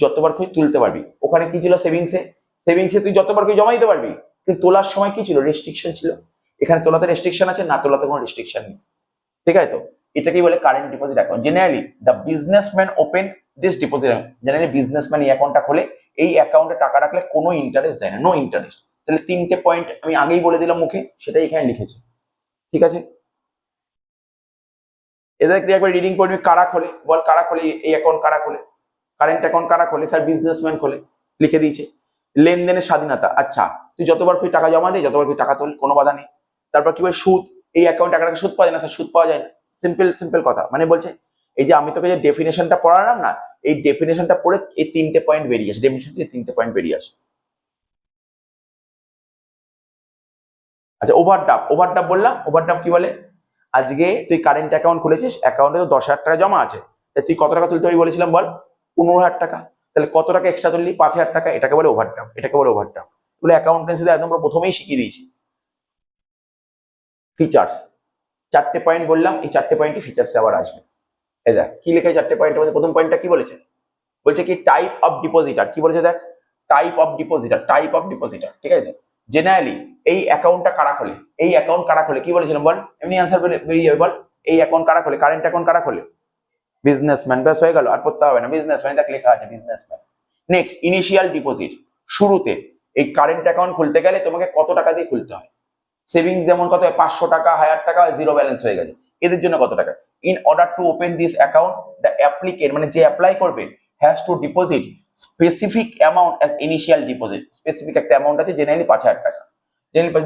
যতবার খুশি তুলতে পারবি। ওখানে কি ছিল? সেভিংসে, সেভিংসে তুই যতবার খুশি জমা দিতে পারবি, কিন্তু তোলার সময় কি ছিল? রেস্ট্রিকশন ছিল। এখানে তোলাতে রেস্ট্রিকশন আছে, না তোলাতে কোনো রেস্ট্রিকশন নেই, ঠিক আছে? তো এটাকেই বলে current deposit account. Generally the businessman open this deposit account, generally businessman এই অ্যাকাউন্টটা খোলে, এই অ্যাকাউন্টে টাকা রাখলে কোনো ইন্টারেস্ট দেয় না, নো ইন্টারেস্ট। তাহলে 3টে পয়েন্ট আমি আগেই বলে দিলাম মুখে, সেটাই এখানে লিখেছি, ঠিক আছে? এদের একবার রিডিং করবি, কারা খোলে বল, কারা খোলে এই অ্যাকাউন্ট? কারা খোলে কারেন্ট অ্যাকাউন্ট? কারা খোলে? স্যার বিজনেসম্যান খোলে, লিখে দিয়েছে। লেনদেনের স্বাধীনতা, আচ্ছা তুই যতবার খুশি টাকা জমা দে, যতবার খুশি টাকা তোল, কোনো বাধা নেই। তারপর কি বলে? সুদ, এই অ্যাকাউন্ট টাকা সুদ পাওয়া যায় না স্যার? সুদ পাওয়া যায় না, সিম্পল সিম্পল কথা। মানে বলছে এই যে আমি তোকে যে ডেফিনেশনটা পড়ালাম না, এই ডেফিনেশনটা পড়ে এই 3টে পয়েন্ট বেরিয়ে আসে, ডেফিনেশন থেকে 3টে পয়েন্ট বেরিয়ে আসে। আচ্ছা ওভারড্রাফট, ওভারড্রাফট বললাম, ওভারড্রাফট কি বলে? আজকে তুই কারেন্ট অ্যাকাউন্ট খুলেছিস, অ্যাকাউন্টে তো 10,000 টাকা জমা আছে, তুই কত টাকা তুলতে পারবি বলেছিলাম বল? 15,000 টাকা। তাহলে কত টাকা এক্সট্রা তুললি? 5,000 টাকা। এটাকে বলে ওভারড্রাফট, এটাকে বলে ওভারড্রাফট। বলে অ্যাকাউন্টেন্সিতে একদম প্রথমেই শিখিয়ে দিয়েছি। ফিচার্স, 4টে পয়েন্ট বললাম, এই 4টে পয়েন্টই ফিচার্সে আবার আসবে। এই দেখ কি লেখা, 4টে পয়েন্টের মধ্যে প্রথম পয়েন্টটা কি বলেছে? বলছে কি টাইপ অফ ডিপোজিটার, কি বলেছে দেখ, type of depositor, type of depositor, ঠিক আছে? জেনারেলি এই অ্যাকাউন্টটা কারা খোলে? এই অ্যাকাউন্ট কারা খোলে? কি বলেছিলাম বল? এমনি অ্যান্সার বেরিয়ে যাবে বল। এই অ্যাকাউন্ট কারা খোলে? কারেন্ট অ্যাকাউন্ট কারা খোলে? বিজনেসম্যান। ব্যাস হয়ে গেল, আর পড়তে হবে না, বিজনেসম্যান দেখ লেখা আছে বিজনেসম্যান। নেক্সট ইনিশিয়াল ডিপোজিট, শুরুতে এই কারেন্ট অ্যাকাউন্ট খুলতে গেলে তোমাকে কত টাকা দিয়ে খুলতে হয়? সেভিংস যেমন কত হয়? 500 টাকা, 1000 টাকা, জিরো ব্যালেন্স হয়ে গেছে। এদের জন্য কত টাকা? In order to open this account the applicant, মানে যে অ্যাপ্লাই করবে, has to deposit specific amount as initial deposit. Specific একটা অ্যামাউন্ট আছে, জেনারেলি 5,000 টাকা।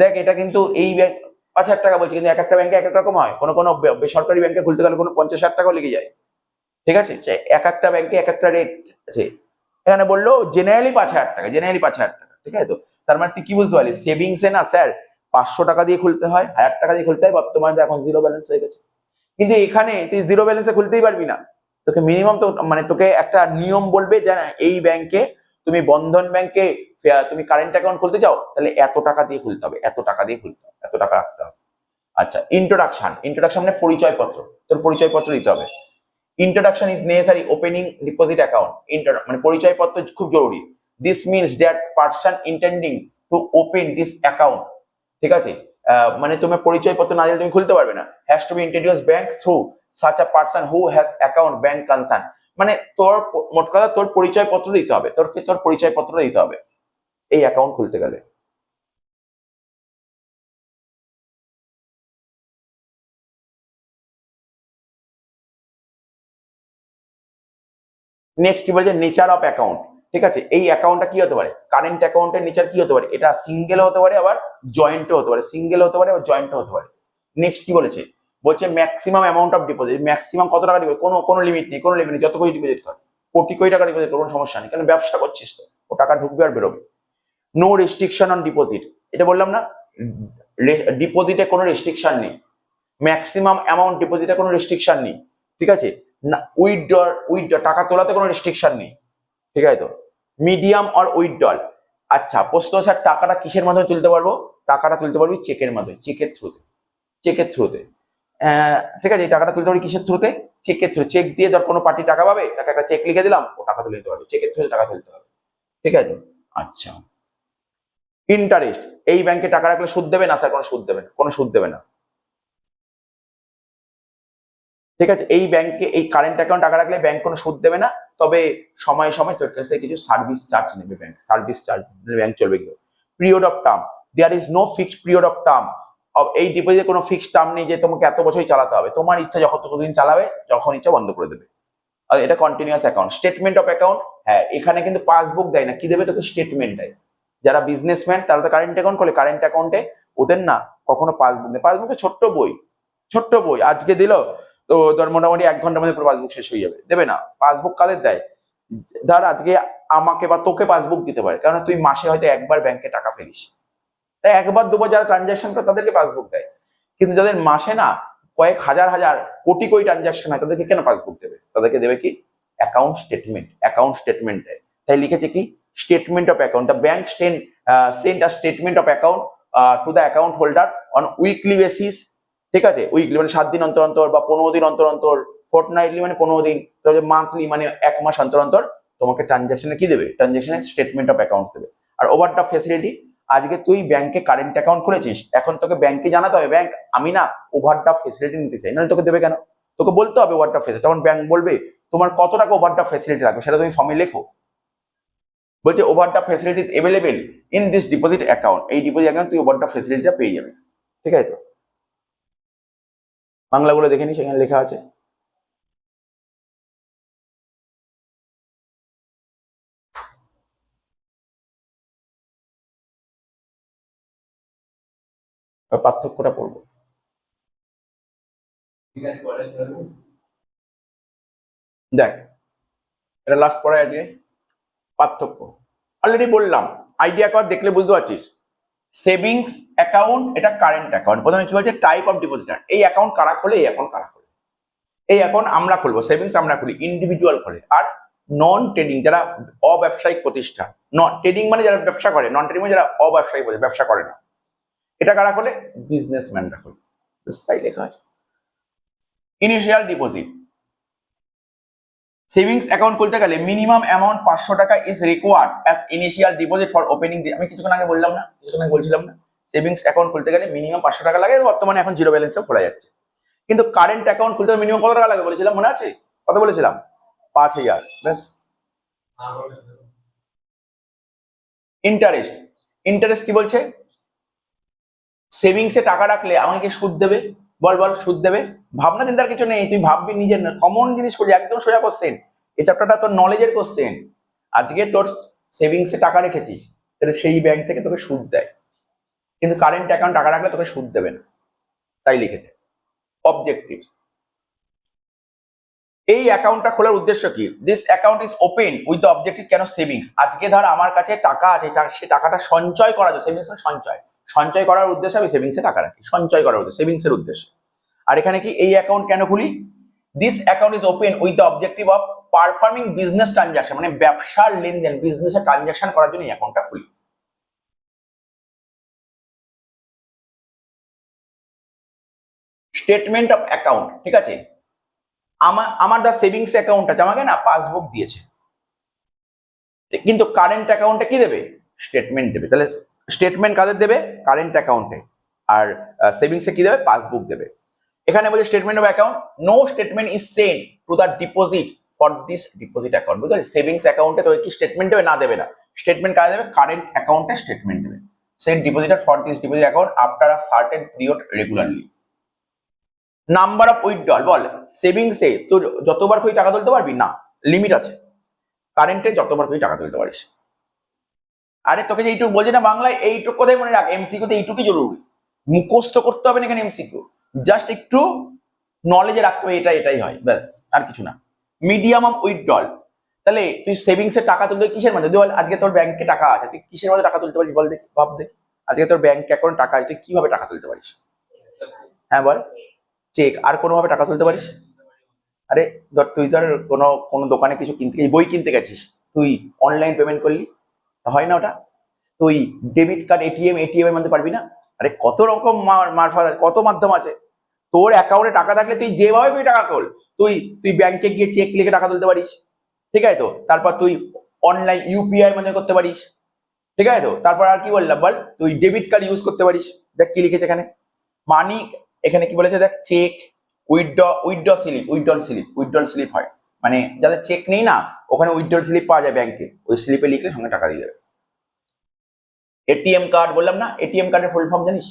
দেখ এটা কিন্তু এই ব্যাংক 5,000 টাকা বলছে, কিন্তু এক একটা ব্যাংকে এক এক রকম হয়। কোনো কোনো বেসরকারি ব্যাংকে খুলতে গেলে কোনো 50,000 টাকাও লেগে যায়, ঠিক আছে? এক একটা ব্যাংকে এক একটা রেট আছে। এখানে বললো জেনারেলি 5,000 টাকা, জেনারেলি 5,000 টাকা, ঠিক আছে? তো তার মানে তুই কি বুঝতে পারলি? সেভিংসে না স্যার 500 টাকা দিয়ে খুলতে হয়, 1,000 টাকা দিয়ে খুলতে হয়, বর্তমানে এখন জিরো ব্যালেন্স হয়ে গেছে। কিন্তু এখানে তুই জিরো ব্যালেন্সে খুলতেই পারবি না, তোকে মিনিমাম তো মানে তোকে একটা নিয়ম বলবে যে না এই ব্যাংকে, তুমি বন্ধন ব্যাংকে তুমি কারেন্ট অ্যাকাউন্ট খুলতে চাও, তাহলে এত টাকা দিয়ে খুলতে হবে, এত টাকা দিয়ে খুলতে হবে, এত টাকা রাখতে হবে। আচ্ছা ইন্ট্রোডাকশন, ইন্ট্রোডাকশন মানে পরিচয়পত্র, তোর পরিচয়পত্র দিতে হবে। Introduction is necessary opening deposit account. মানে পরিচয়পত্র খুব জরুরি। This means that person intending to open this account, ঠিক আছে? মানে তোমার পরিচয়পত্র না দিলে তুমি খুলতে পারবে না। Has to be introduce bank through such a person who has account bank concern. মানে তোর মোট কথা তোর পরিচয়পত্র দিতে হবে, তোর পরিচয়পত্র দিতে হবে এই অ্যাকাউন্ট খুলতে গেলে। নেক্সট কি বলছে? নেচার অফ অ্যাকাউন্ট, ঠিক আছে? এই অ্যাকাউন্টটা কি হতে পারে? কারেন্ট অ্যাকাউন্টের নেচার কি হতে পারে? এটা সিঙ্গেল হতে পারে, আবার জয়েন্টও হতে পারে, সিঙ্গেল হতে পারে, আবার জয়েন্টও হতে পারে। নেক্সট কি বলেছে? বলছে maximum amount of deposit, maximum কত টাকা ডিপোজিট? কোনো কোনো লিমিট নেই, কোনো লিমিট নেই, যত কোটি ডিপোজিট কর, কোটি কোটি টাকা ডিপোজিট কর, কোনো সমস্যা নেই, কারণ ব্যবসা করছিস তো, ও টাকা ঢুকবে আর বেরোবে। নো রেস্ট্রিকশন অন ডিপোজিট, এটা বললাম না, ডিপোজিটে কোনো রেস্ট্রিকশন নেই। ম্যাক্সিমাম অ্যামাউন্ট ডিপোজিটে কোনো রেস্ট্রিকশন নেই, ঠিক আছে? না উইথড্র টাকা তোলাতে কোনো রেস্ট্রিকশন নেই, ঠিক আছে? তো মিডিয়াম অর উইথড্রল, আচ্ছা প্রশ্ন স্যার টাকাটা কিসের মাধ্যমে তুলতে পারবো? টাকাটা তুলতে পারবি চেকের মাধ্যমে, চেকের থ্রুতে, চেকের থ্রুতে। ঠিক আছে, এই টাকাটা তুলতে পারবি কিসের থ্রুতে? চেকের থ্রু। চেক দিয়ে ধর কোনো পার্টি টাকা পাবে, তাকে একটা চেক লিখে দিলাম, ও টাকা তুলে দিতে পারবে, চেকের থ্রুতে টাকা তুলতে হবে, ঠিক আছে? আচ্ছা ইন্টারেস্ট, এই ব্যাংকে টাকা রাখলে সুদ দেবে না স্যার? কোনো সুদ দেবে না, কোনো সুদ দেবে না, ঠিক আছে? এই ব্যাংকে এই কারেন্ট অ্যাকাউন্ট টাকা রাখলে ব্যাংক কোনো সুদ দেবে না, তবে সময় সময় তোর কাছ থেকে কিছু সার্ভিস চার্জ নেবে ব্যাংক, সার্ভিস চার্জ ব্যাংক চলবে কিন্তু। Period of term, there is no fixed period of term of, এই ডিপোজিটে কোনো ফিক্সড টার্ম নেই যে তোমাকে এত বছরই চালাতে হবে, তোমার ইচ্ছা যখন ততদিন চালাবে, যখন ইচ্ছা বন্ধ করে দেবে। আর এটা continuous account. Statement of account, হ্যাঁ এখানে কিন্তু পাসবুক দেয় না, কি দেবে তোকে? স্টেটমেন্ট দেয়। যারা বিজনেসম্যান তারা তো কারেন্ট অ্যাকাউন্ট খোলে, কারেন্ট অ্যাকাউন্টে ওদের না কখনো পাসবুক নেই, পাসবুকে ছোট্ট বই, ছোট্ট বই আজকে দিল, তো ধর মোটামুটি 1 ঘন্টার মধ্যে পুরো পাসবুক শেষ হয়ে যাবে, দেবে না। পাসবুক কাদের দেয়? ধর আজকে আমাকে বা তোকে পাসবুক দিতে পারে, কারণ তুই মাসে হয়তো একবার ব্যাংকে টাকা ফেলিস, তাই একবার দুবার যারা ট্রানজাকশন করে তাদেরকে পাসবুক দেয়। কিন্তু যাদের মাসে না কয়েক হাজার হাজার কোটি কোটি ট্রানজাকশন হয়, তাদেরকে কেন পাসবুক দেবে? তাদেরকে দেবে কি অ্যাকাউন্ট স্টেটমেন্ট, অ্যাকাউন্ট স্টেটমেন্ট দেয়। তাই লিখেছে কি statement of account, the bank send a statement of account to the account holder on weekly basis. ঠিক আছে, উইকলি মানে 7 দিন অন্তর অন্তর, বা 15 দিন অন্তর অন্তর, ফোর্টনাইটলি মানে 15 দিন, মান্থলি মানে 1 মাস অন্তর অন্তর তোমাকে ট্রানজাকশনে কি দেবে, ট্রানজাকশনের স্টেটমেন্ট অফ অ্যাকাউন্ট দেবে। আর ওভারড্রাফট ফেসিলিটি, আজকে তুই ব্যাংকে কারেন্ট অ্যাকাউন্ট খুলেছিস, এখন তোকে ব্যাংকে জানাতে হবে ব্যাংক আমি না ওভারড্রাফট ফেসিলিটি নিতে চাই, নাহলে তোকে দেবে কেন? তোকে বলতে হবে ওভারড্রাফট ফেসিলিটি, তখন ব্যাংক বলবে তোমার কত টাকা ওভারড্রাফট ফেসিলিটি লাগবে সেটা তুমি ফর্মে লেখো। বলছে overdraft facility is available in this deposit account, এই ডিপোজিট অ্যাকাউন্ট তুই ওভারড্রাফট ফেসিলিটিটা পেয়ে যাবে। ঠিক আছে, তো বাংলাগুলো দেখে নি, সেখানে লেখা আছে। পার্থক্যটা পড়বো। দেখ, এটা লাস্ট পড়া আজকে পার্থক্য অলরেডি বললাম, আইডিয়া কর, দেখলে বুঝতে পারছিস। সেভিংস অ্যাকাউন্ট এটা কারেন্ট অ্যাকাউন্ট। প্রথমে কি বলছে টাইপ অফ ডিপোজিটার, এই অ্যাকাউন্ট কারা খোলে, এই অ্যাকাউন্ট কারা খোলে, এই অ্যাকাউন্ট আমরা খুলবো, সেভিংস আমরা খুলি, ইন্ডিভিজুয়াল খোলে। আর নন ট্রেডিং যারা অব্যবসায়িক প্রতিষ্ঠান, নন ট্রেডিং মানে যারা ব্যবসা করে, নন ট্রেডিং মানে যারা অব্যবসায়িক ব্যবসা করে না, এটা কারা খোলে, বিজনেসম্যানরা খোলে। তাই লেখা আছে। ইনিশিয়াল ডিপোজিট, সেভিংস অ্যাকাউন্ট খুলতে গেলে মিনিমাম অ্যামাউন্ট 500 টাকা is required as initial deposit for opening. আমি কিছুক্ষণ আগে বললাম না, কিছুক্ষণ আগে বলছিলাম না, সেভিংস অ্যাকাউন্ট খুলতে গেলে মিনিমাম 500 টাকা লাগে, বর্তমানে এখন জিরো ব্যালেন্সেও খোলা যাচ্ছে। কিন্তু কারেন্ট অ্যাকাউন্ট খুলতে মিনিমাম কত টাকা লাগে বলেছিলাম, মনে আছে? কত বলেছিলাম? 5,000। ব্যাস। ইন্টারেস্ট, ইন্টারেস্ট কি বলছে, সেভিংসে টাকা রাখলে আমাকে কি সুদ দেবে? বল বল, সুদ দেবে। ভাবনা চিন্তার কিছু নেই, তুই ভাববি নিজের কমন জিনিস করবি, একদম সোজা কোশ্চেন। এই চ্যাপ্টারটা তোর নলেজের কোশ্চেন। আজকে তোর সেভিংসে টাকা রেখেছিস, তাহলে সেই ব্যাংক থেকে তোকে সুদ দেয়, কিন্তু কারেন্ট অ্যাকাউন্ট টাকা রাখলে তোকে সুদ দেবে না। তাই লিখেছে। অবজেক্টিভ, এই অ্যাকাউন্টটা খোলার উদ্দেশ্য কি? This account is open with the objective. কেন সেভিংস? আজকে ধর আমার কাছে টাকা আছে, সে টাকাটা সঞ্চয় করা যায়, সেভিংস সঞ্চয়, সঞ্চয় করার উদ্দেশ্যে আমি সেভিংসে টাকা রাখি, সঞ্চয় করার উদ্দেশ্যে, সেভিংস এর উদ্দেশ্যে। আর এখানে কি এই অ্যাকাউন্ট কেন খুলি? This account is open with the objective of performing business transaction, মানে ব্যবসার লেনদেন, বিজনেসের ট্রানজাকশন করার জন্য এই অ্যাকাউন্টটা খুলি। স্টেটমেন্ট অফ অ্যাকাউন্ট, ঠিক আছে, আমার দা সেভিংস অ্যাকাউন্ট আছে, আমাকে না পাসবুক দিয়েছে, কিন্তু কারেন্ট অ্যাকাউন্টে কি দেবে? স্টেটমেন্ট দেবে। তাহলে স্টেটমেন্ট কাদের দেবে? কারেন্ট অ্যাকাউন্টে। আর সেভিংসে কি দেবে? পাসবুক দেবে। এখানে বলছে statement of account, no statement is sent to the deposit for this deposit account. বুঝলি, সেভিংস অ্যাকাউন্টে তো কি স্টেটমেন্ট দেবে? না, দেবে না। স্টেটমেন্ট কারা দেবে? কারেন্ট অ্যাকাউন্টে স্টেটমেন্ট দেবে। Sent depositor for this deposit account after a certain period regularly. Number of withdrawal, বল সেভিংসে তোর যতবার তুই টাকা তুলতে পারবি? না, লিমিট আছে। কারেন্টে যতবার তুই টাকা তুলতে পারিস। আরে তোকে যে এইটুকু বলছি না বাংলায়, এইটুকু কথাই মনে রাখ, এমসিকিউ তে এইটুকুই জরুরি, মুখস্থ করতে হবে না এখানে এমসিকিউ, জাস্ট একটু নলেজে রাখতে হবে, এটাই হয়, ব্যাস, আর কিছু না। মিডিয়াম অফ উইথড্রল, তাহলে তুই সেভিংসে টাকা তুলতে কিসের মাধ্যমে? বল আজকে তোর ব্যাংকে টাকা আছে, তুই কিসের মধ্যে টাকা তুলতে পারিস বল দেখি, ভাব দেখি। আজকে তোর ব্যাংক অ্যাকাউন্ট টাকা আছে, তুই কিভাবে টাকা তুলতে পারিস? হ্যাঁ বল। চেক, আর কোনোভাবে টাকা তুলতে পারিস? আরে ধর তুই ধর কোনো কোনো দোকানে কিছু কিনতে, বই কিনতে গেছিস, তুই অনলাইন পেমেন্ট করলি, হয় না ওটা? তুই ডেবিট কার্ড, এটিএম এর মধ্যে পারবি না? আরে কত রকম মারফত, কত মাধ্যম আছে। তোর অ্যাকাউন্টে টাকা থাকলে তুই যেভাবে তুই টাকা তোল, তুই তুই ব্যাংকে গিয়ে চেক লিখে টাকা তুলতে পারিস, ঠিক আছে তো? তারপর তুই অনলাইন ইউপিআই মানে করতে পারিস, ঠিক আছে তো? তারপর আর কি বললাম বল, তুই ডেবিট কার্ড ইউজ করতে পারিস। দেখ কি লিখেছে এখানে, মানি, এখানে কি বলেছে দেখ, চেক, উইথড্রল স্লিপ হয়, মানে যাদের চেক নেই না, ওখানে উইথড্রল স্লিপ পাওয়া যায় ব্যাংকে, ওই স্লিপে লিখলে সঙ্গে টাকা দিয়ে দেবে। এটিএম কার্ড বললাম না, এটিএম কার্ডের ফুল ফর্ম জানিস?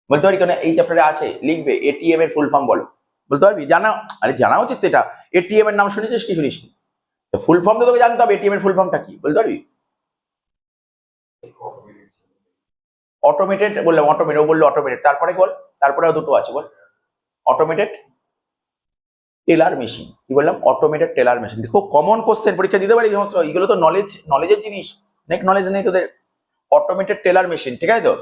বলতে পারি কেন, এই চ্যাপ্টারে আছে, লিখবে এটিএম এর ফুল ফর্ম বলো, বলতে পারবি? জানা, আরে জানা উচিত তো এটা। এটিএম এর নাম শুনেছিস কি শুনিস? ফুল ফর্ম তো তোকে জানতে হবে, এটিএম এর ফুল ফর্মটা কি বলতে পারবি? অটোমেটেড বললাম, অটোমেটেড, ও বললো অটোমেটেড, তারপরে বল, তারপরে দুটো আছে বল। অটোমেটেড, টেলার মেশিন, কি বললাম, অটোমেটেড টেলার মেশিন। খুব কমন কোশ্চেন, পরীক্ষা দিতে পারি সমস্ত, এগুলো তো নলেজের জিনিস, অনেক নলেজ নেই তোদের। অটোমেটেড টেলার মেশিন, ঠিক আছে তো?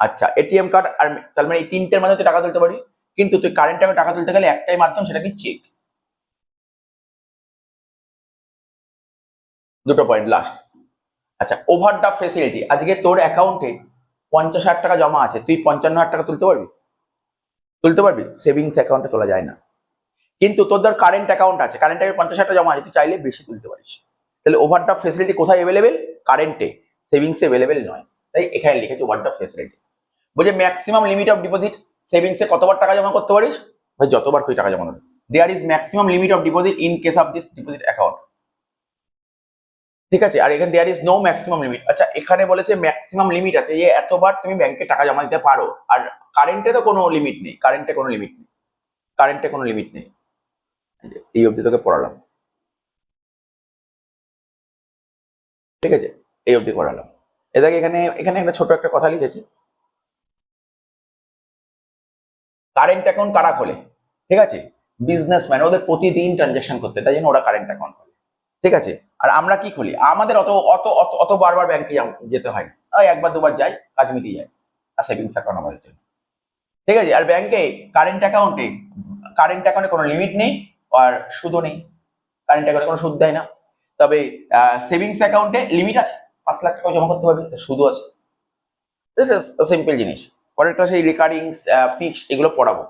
আচ্ছা, এটিএম কার্ড আর, তার মানে এই তিনটের মাধ্যমে তুই টাকা তুলতে পারি, কিন্তু তুই কারেন্ট টাকা টাকা তুলতে গেলে একটাই মাধ্যম, সেটা কি চেক। দুটো পয়েন্ট লাস্ট। আচ্ছা, ওভারড্রাফট ফেসিলিটি, আজকে তোর অ্যাকাউন্টে 50,000 টাকা জমা আছে, তুই 55,000 টাকা তুলতে পারবি? তুলতে পারবি? সেভিংস অ্যাকাউন্টে তোলা যায় না। কিন্তু তোর ধর কারেন্ট অ্যাকাউন্ট আছে, কারেন্ট অ্যাকাউন্টে 50,000 টাকা জমা আছে, তুই চাইলে বেশি তুলতে পারিস। তাহলে ওভারড্রাফট ফেসিলিটি কোথায় অ্যাভেলেবেল? কারেন্টে, সেভিংসে অ্যাভেলেবেল নয়। তাই এখানে লিখেছি ওভারড্রাফট ফেসিলিটি। বলছে ম্যাক্সিমাম লিমিট অফ ডিপোজিট, সেভিংসে কতবার টাকা জমা করতে পারিস? ভাই যতবার খুশি টাকা জমা করতে। There is maximum limit of deposit in case of this deposit account. ঠিক আছে, আর এখানে there is no maximum limit. আচ্ছা, এখানে বলেছে ম্যাক্সিমাম লিমিট আছে, যে এতবার তুমি ব্যাংকে টাকা জমা দিতে পারো। আর কারেন্টে তো কোনো লিমিট নেই, কারেন্টে কোনো লিমিট নেই, কারেন্টে কোনো লিমিট নেই। এই অবধি তোকে পড়ালাম, ঠিক আছে, এই অবধি পড়ালাম। এটাকে এখানে এখানে একটা ছোট একটা কথা লিখেছি, কারেন্ট অ্যাকাউন্ট কারা খোলে? ঠিক আছে, বিজনেসম্যান, ওদের প্রতিদিন ট্রানজাকশন করতে, তাই জন্য ওরা কারেন্ট অ্যাকাউন্ট খোলে। ঠিক আছে, আর আমরা কি খুলি? আমাদের অত অত অত অত বারবার ব্যাংকে যেতে হয় না, ওই একবার দুবার যাই, কাজ মিটিয়ে যায়। আর সেভিংস অ্যাকাউন্ট আমাদের জন্য, ঠিক আছে। আর ব্যাংকে কারেন্ট অ্যাকাউন্টে কোনো লিমিট নেই, আর সুদও নেই। কারেন্ট অ্যাকাউন্টে কোনো সুদ দেয় না। তবে সেভিংস অ্যাকাউন্টে লিমিট আছে, 5 লাখ টাকা জমা করতে পারবে, সুদও আছে। সিম্পল জিনিস। পরেরটা সেই রিকারিং, ফিক্সড, এগুলো পড়াবো।